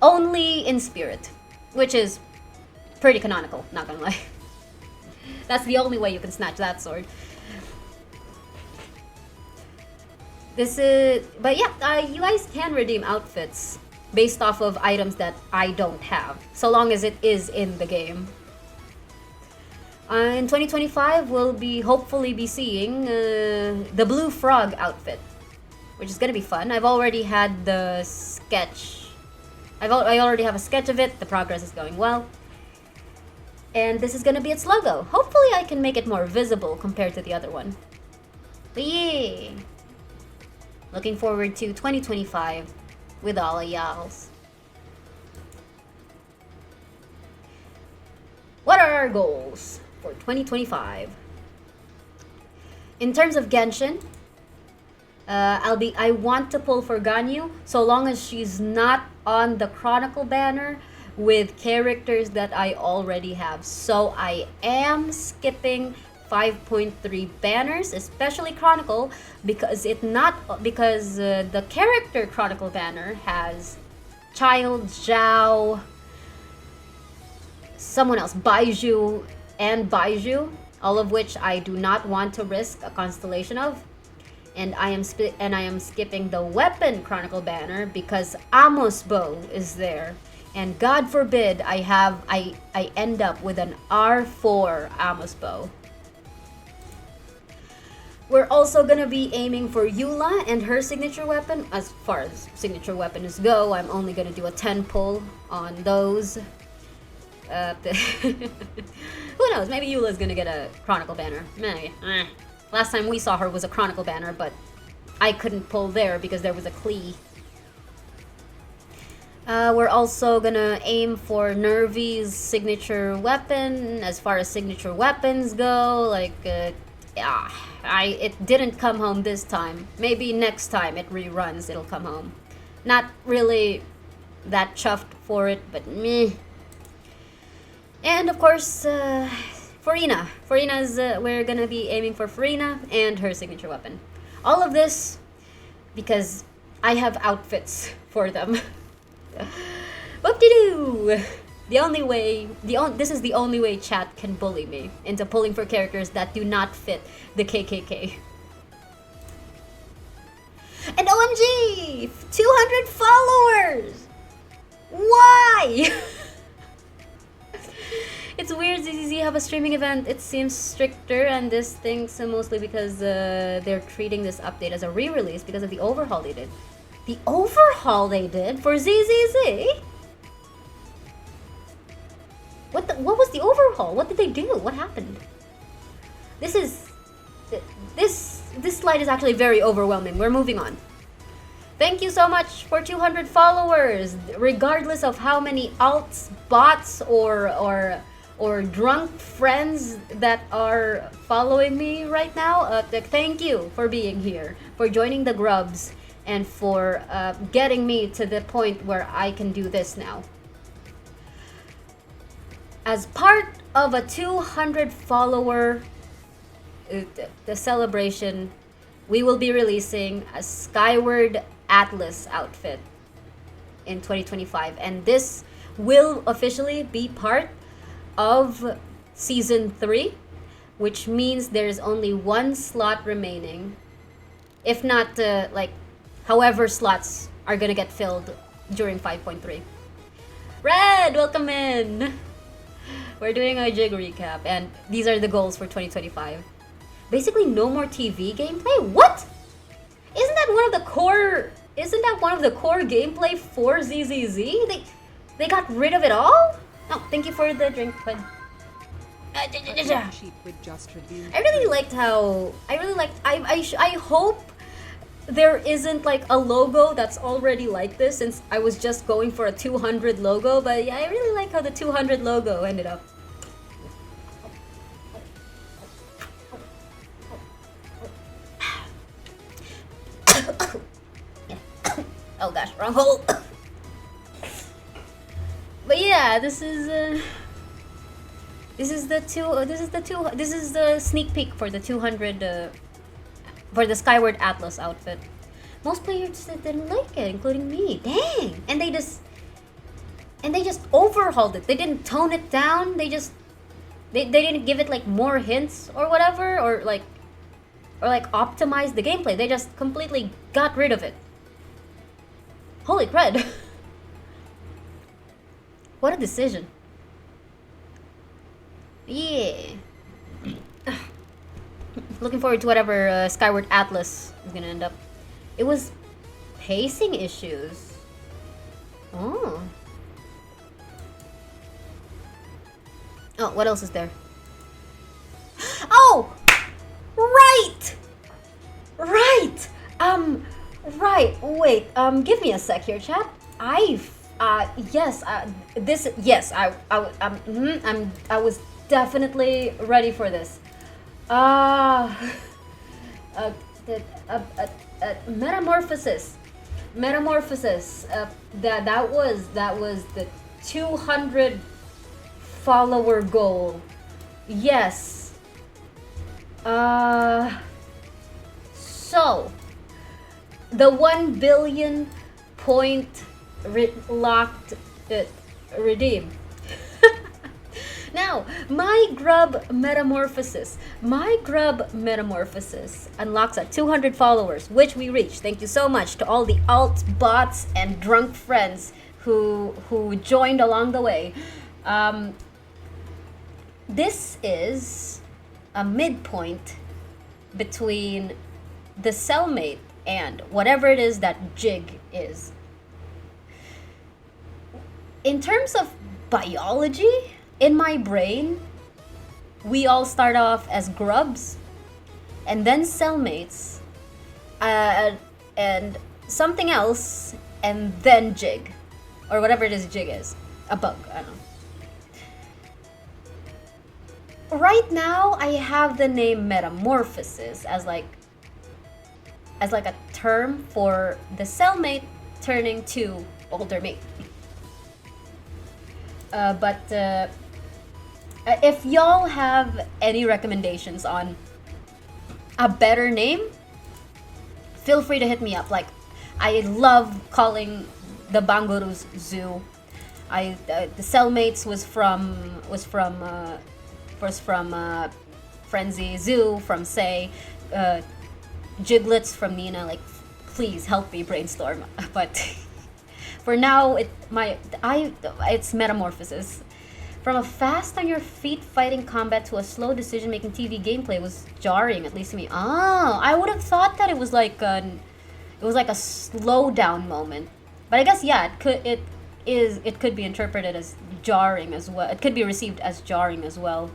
S1: Only in spirit, which is pretty canonical, not gonna lie. That's the only way you can snatch that sword. But yeah, you guys can redeem outfits based off of items that I don't have, so long as it is in the game. In 2025, we'll hopefully be seeing the blue frog outfit, which is gonna be fun. I've already had the sketch. I already have a sketch of it. The progress is going well. And this is gonna be its logo. Hopefully I can make it more visible compared to the other one. But yeah. Looking forward to 2025 with all of y'alls. What are our goals for 2025? In terms of Genshin, I want to pull for Ganyu so long as she's not on the Chronicle banner with characters that I already have. So I am skipping 5.3 banners, especially Chronicle, because the character Chronicle banner has Child, Zhao, someone else, Baiju, and Baiju, all of which I do not want to risk a constellation of. And I am skipping the weapon Chronicle banner because Amos bow is there, and God forbid I end up with an R4 Amos bow. We're also gonna be aiming for Eula and her signature weapon. As far as signature weapons go, I'm only gonna do a 10 pull on those. Who knows? Maybe Eula's gonna get a Chronicle banner. Maybe. Last time we saw her was a Chronicle banner, but I couldn't pull there because there was a Klee. We're also gonna aim for Nervy's signature weapon. As far as signature weapons go, like, yeah, it didn't come home this time. Maybe next time it reruns, it'll come home. Not really that chuffed for it, but meh. And of course, Farina. We're gonna be aiming for Farina and her signature weapon. All of this because I have outfits for them. Whoop-de-doo! This is the only way chat can bully me into pulling for characters that do not fit the KKK. And OMG! 200 followers! Why? It's weird, ZZZ have a streaming event. It seems stricter, and this thing's mostly because they're treating this update as a re-release because of the overhaul they did. The overhaul they did for ZZZ? What was the overhaul? What did they do? What happened? This slide is actually very overwhelming. We're moving on. Thank you so much for 200 followers. Regardless of how many alts, bots, or drunk friends that are following me right now, thank you for being here, for joining the grubs, and for getting me to the point where I can do this now. As part of a 200 follower the celebration, we will be releasing a Skyward Atlas outfit in 2025, and this will officially be part of season 3, which means there's only one slot remaining, if not like however slots are gonna get filled during 5.3. Red, welcome in. We're doing a JigRecap, and these are the goals for 2025. Basically, no more TV gameplay. What? Isn't that one of the core? Isn't that one of the core gameplay for ZZZ? They got rid of it all. Oh, thank you for the drink, bud. I really liked how. I hope there isn't like a logo that's already like this, since I was just going for a 200 logo. But yeah, I really like how the 200 logo ended up. Oh gosh, wrong hole. But yeah, this is the sneak peek for the 200 for the Skyward Atlas outfit. Most players didn't like it, including me. Dang! And they just overhauled it. They didn't tone it down. They didn't give it like more hints or whatever, or like optimize the gameplay. They just completely got rid of it. Holy crud. What a decision. Yeah. Looking forward to whatever Skyward Atlas is gonna end up. It was pacing issues. Oh. Oh, what else is there? Oh! Right! Right! Right, wait, give me a sec here, chat. I was definitely ready for this. Metamorphosis. That was the 200 follower goal. Yes. So the 1 billion point locked redeem. Now, my grub metamorphosis unlocks at 200 followers, which we reached. Thank you so much to all the alt bots and drunk friends who joined along the way. This is a midpoint between the cellmate and whatever it is that Jig is. In terms of biology, in my brain, we all start off as grubs, and then cellmates, and something else, and then Jig, or whatever it is Jig is, a bug. I don't know. Right now, I have the name metamorphosis as like a term for the cellmate turning to older mate. But if y'all have any recommendations on a better name, feel free to hit me up. Like, I love calling the Bangurus Zoo. The cellmates was from Frenzy, Zoo from Say, Jiglets from Nina. Like, please help me brainstorm. But for now, it's metamorphosis. From a fast on your feet fighting combat to a slow decision-making TV gameplay was jarring, at least to me. Oh, I would have thought that it was like a slow down moment. But I guess yeah, it could be interpreted as jarring as well. It could be received as jarring as well.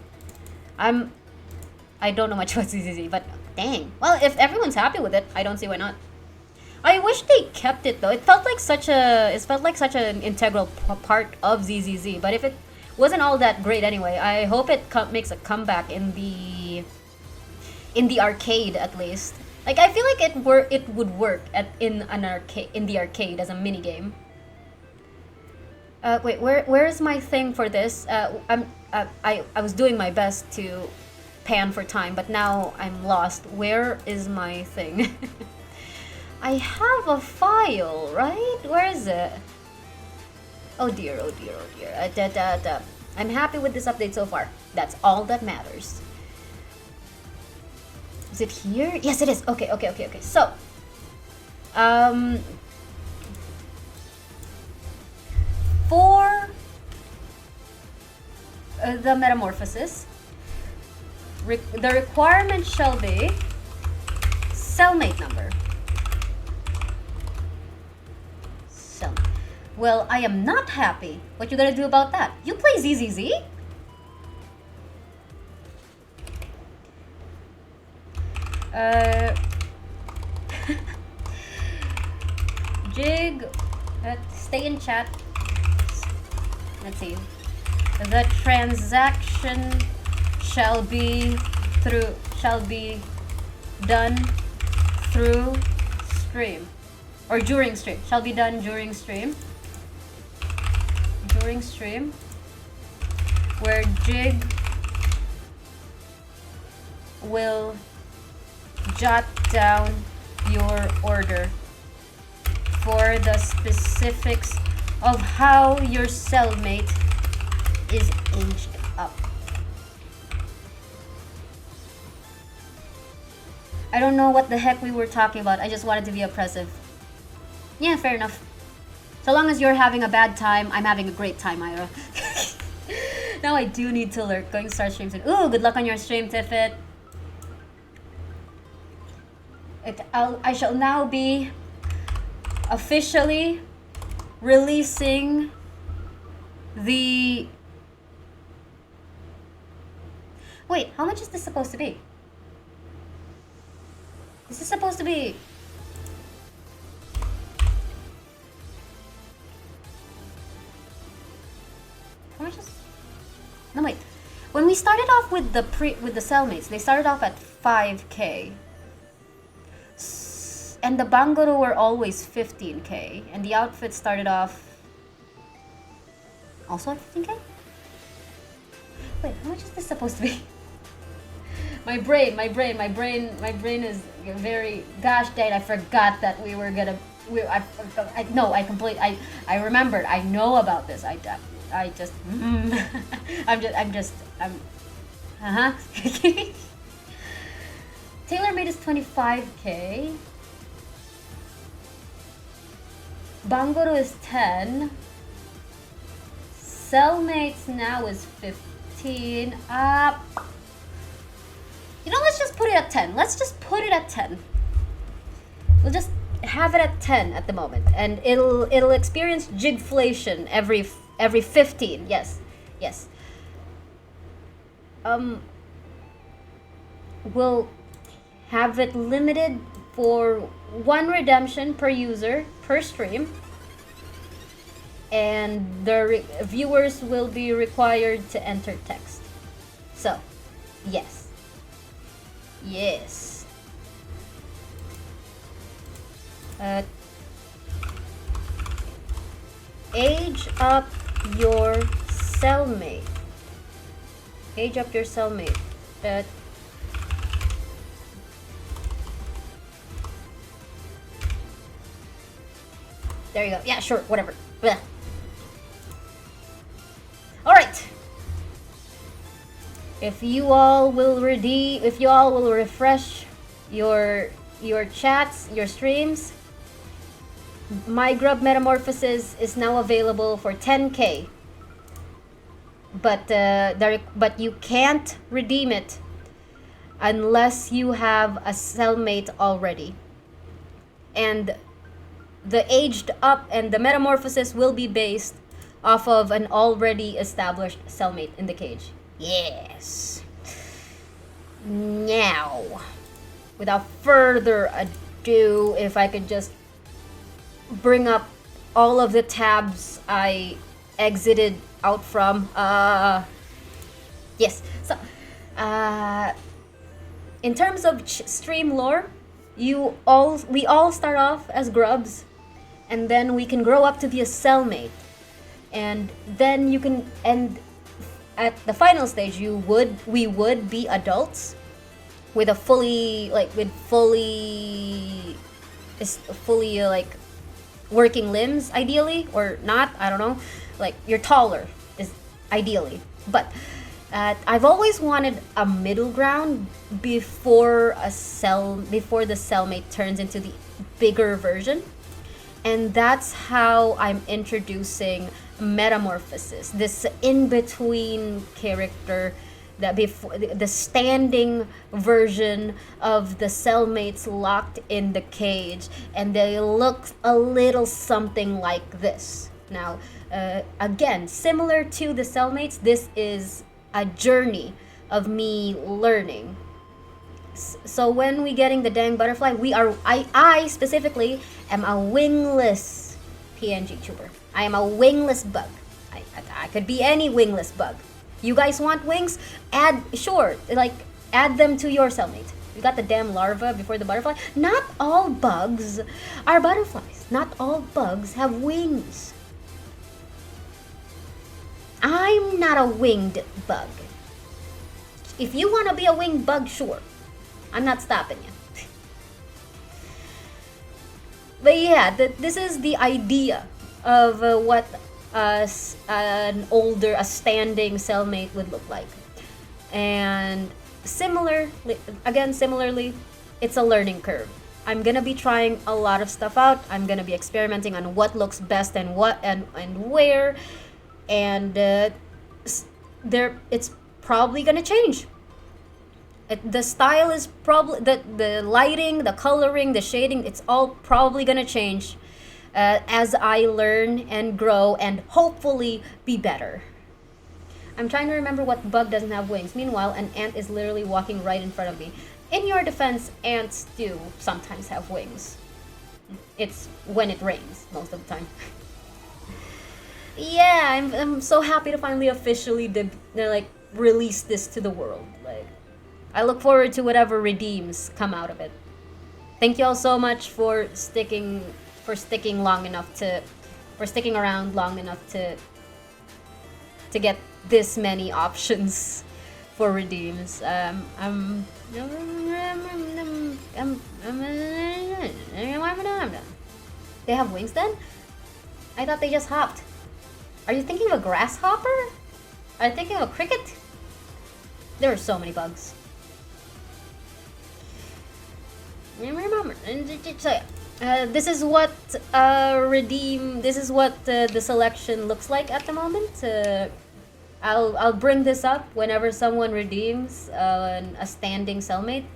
S1: I don't know much about ZZZ, but dang. Well, if everyone's happy with it, I don't see why not. I wish they kept it though. It felt like such an integral part of ZZZ. But if it wasn't all that great anyway, I hope it makes a comeback in the arcade at least. Like, I feel like it would work in the arcade as a mini game. Wait, where's my thing for this? I was doing my best to pan for time, but now I'm lost. Where is my thing? I have a file, right? Where is it? Oh dear, oh dear, oh dear. I'm happy with this update so far. That's all that matters. Is it here? Yes, it is. Okay. So, for the metamorphosis, the requirement shall be cellmate number. Well, I am not happy. What you gonna do about that? You play ZZZ? Jig, stay in chat. Let's see. The transaction shall be done through stream, or during stream. Shall be done during stream. During stream, where Jig will jot down your order for the specifics of how your cellmate is aged up. I don't know what the heck we were talking about. I just wanted to be oppressive. Yeah, fair enough. So long as you're having a bad time, I'm having a great time, Ira. Now I do need to lurk. Going to start stream soon. Ooh, good luck on your stream, Tiffit. I shall now be officially releasing the... Wait, how much is this supposed to be? This is supposed to be... How much is... No, wait. When we started off with the cellmates, they started off at 5K. And the Bangoro were always 15K. And the outfit started off also at 15K? Wait, how much is this supposed to be? My brain is very... Gosh dang, I forgot that we were gonna... I remembered. I know about this. TaylorMade is 25K. Bangoro is 10. Cellmates now is 15. You know, let's just put it it at 10. Let's just put it at 10. We'll just have it at 10 at the moment, and it'll experience jigflation every 15. Yes. We'll have it limited for 1 redemption per user per stream, and the viewers will be required to enter text. So, yes. Age up your cellmate. Age up your cellmate. There you go. Yeah, sure, whatever. Blech. All right. If you all will refresh your chats, your streams, my Grub Metamorphosis is now available for 10k. But you can't redeem it unless you have a cellmate already. And the aged up and the metamorphosis will be based off of an already established cellmate in the cage. Yes. Now, without further ado, if I could just bring up all of the tabs I exited out from. Yes. So, in terms of stream lore, we all start off as grubs, and then we can grow up to be a cellmate, and then you can end at the final stage. We would be adults with a fully working limbs, ideally, or not. I don't know. Like, you're taller, is ideally, but I've always wanted a middle ground before the cellmate turns into the bigger version, and that's how I'm introducing Metamorphosis, this in-between character, that before the standing version of the cellmates locked in the cage, and they look a little something like this. Now, again, similar to the cellmates, this is a journey of me learning. So when we getting the dang butterfly, I specifically am a wingless PNG tuber. I am a wingless bug. I could be any wingless bug. You guys want wings? Add them to your cellmate. You got the damn larva before the butterfly. Not all bugs are butterflies. Not all bugs have wings. I'm not a winged bug. If you want to be a winged bug, sure. I'm not stopping you. But yeah, this is the idea of what a standing cellmate would look like. And similarly, it's a learning curve. I'm gonna be trying a lot of stuff out. I'm gonna be experimenting on what looks best and what and where, and it's probably gonna change. The style is probably the lighting, the coloring, the shading. It's all probably gonna change as I learn and grow and hopefully be better. I'm trying to remember what bug doesn't have wings. Meanwhile, an ant is literally walking right in front of me. In your defense, ants do sometimes have wings. It's when it rains most of the time. Yeah, I'm so happy to finally officially release this to the world. I look forward to whatever redeems come out of it. Thank you all so much for sticking around long enough to get this many options for redeems. They have wings then? I thought they just hopped. Are you thinking of a grasshopper? Are you thinking of a cricket? There are so many bugs. This is what the selection looks like at the moment. I'll bring this up whenever someone redeems a standing cellmate.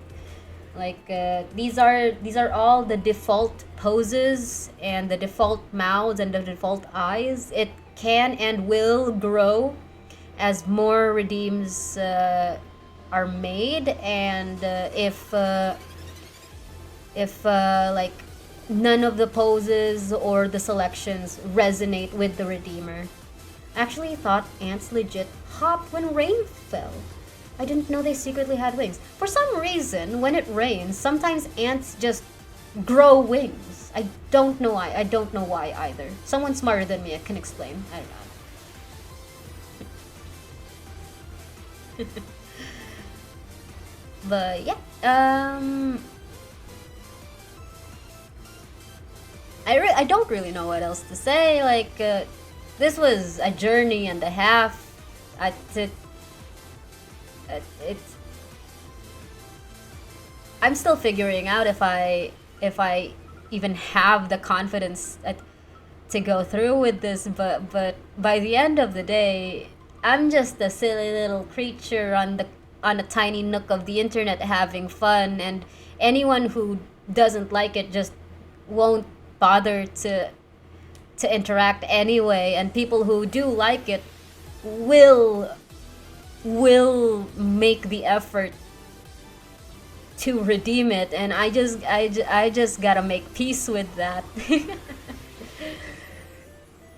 S1: Like these are all the default poses and the default mouths and the default eyes. It can and will grow as more redeems are made, and if like none of the poses or the selections resonate with the redeemer. Actually thought ants legit hop when rain fell. I didn't know they secretly had wings. For some reason, when it rains, sometimes ants just grow wings. I don't know why. I don't know why either. Someone smarter than me can explain. I don't know. But yeah, I don't really know what else to say. Like this was a journey and a half. It's I'm still figuring out if I even have the confidence to go through with this. But by the end of the day, I'm just a silly little creature on a tiny nook of the internet having fun, and anyone who doesn't like it just won't bother to interact anyway, and people who do like it will make the effort to redeem it, and I just gotta make peace with that.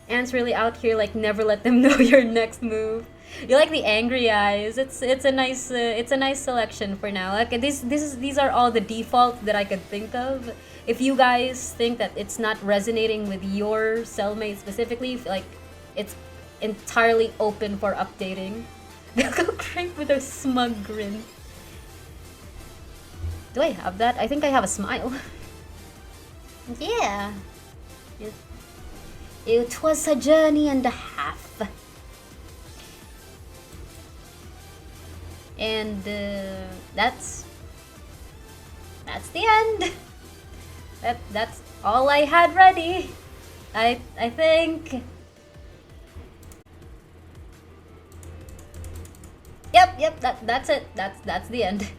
S1: Ants really out here, like, never let them know your next move. You like the angry eyes. It's a nice selection for now. Like these are all the defaults that I could think of. If you guys think that it's not resonating with your cellmate specifically, like it's entirely open for updating. They'll go great with a smug grin. Do I have that? I think I have a smile. Yeah. It was a journey and a half. And that's the end. That's all I had ready. I think. Yep, that's it. That's the end.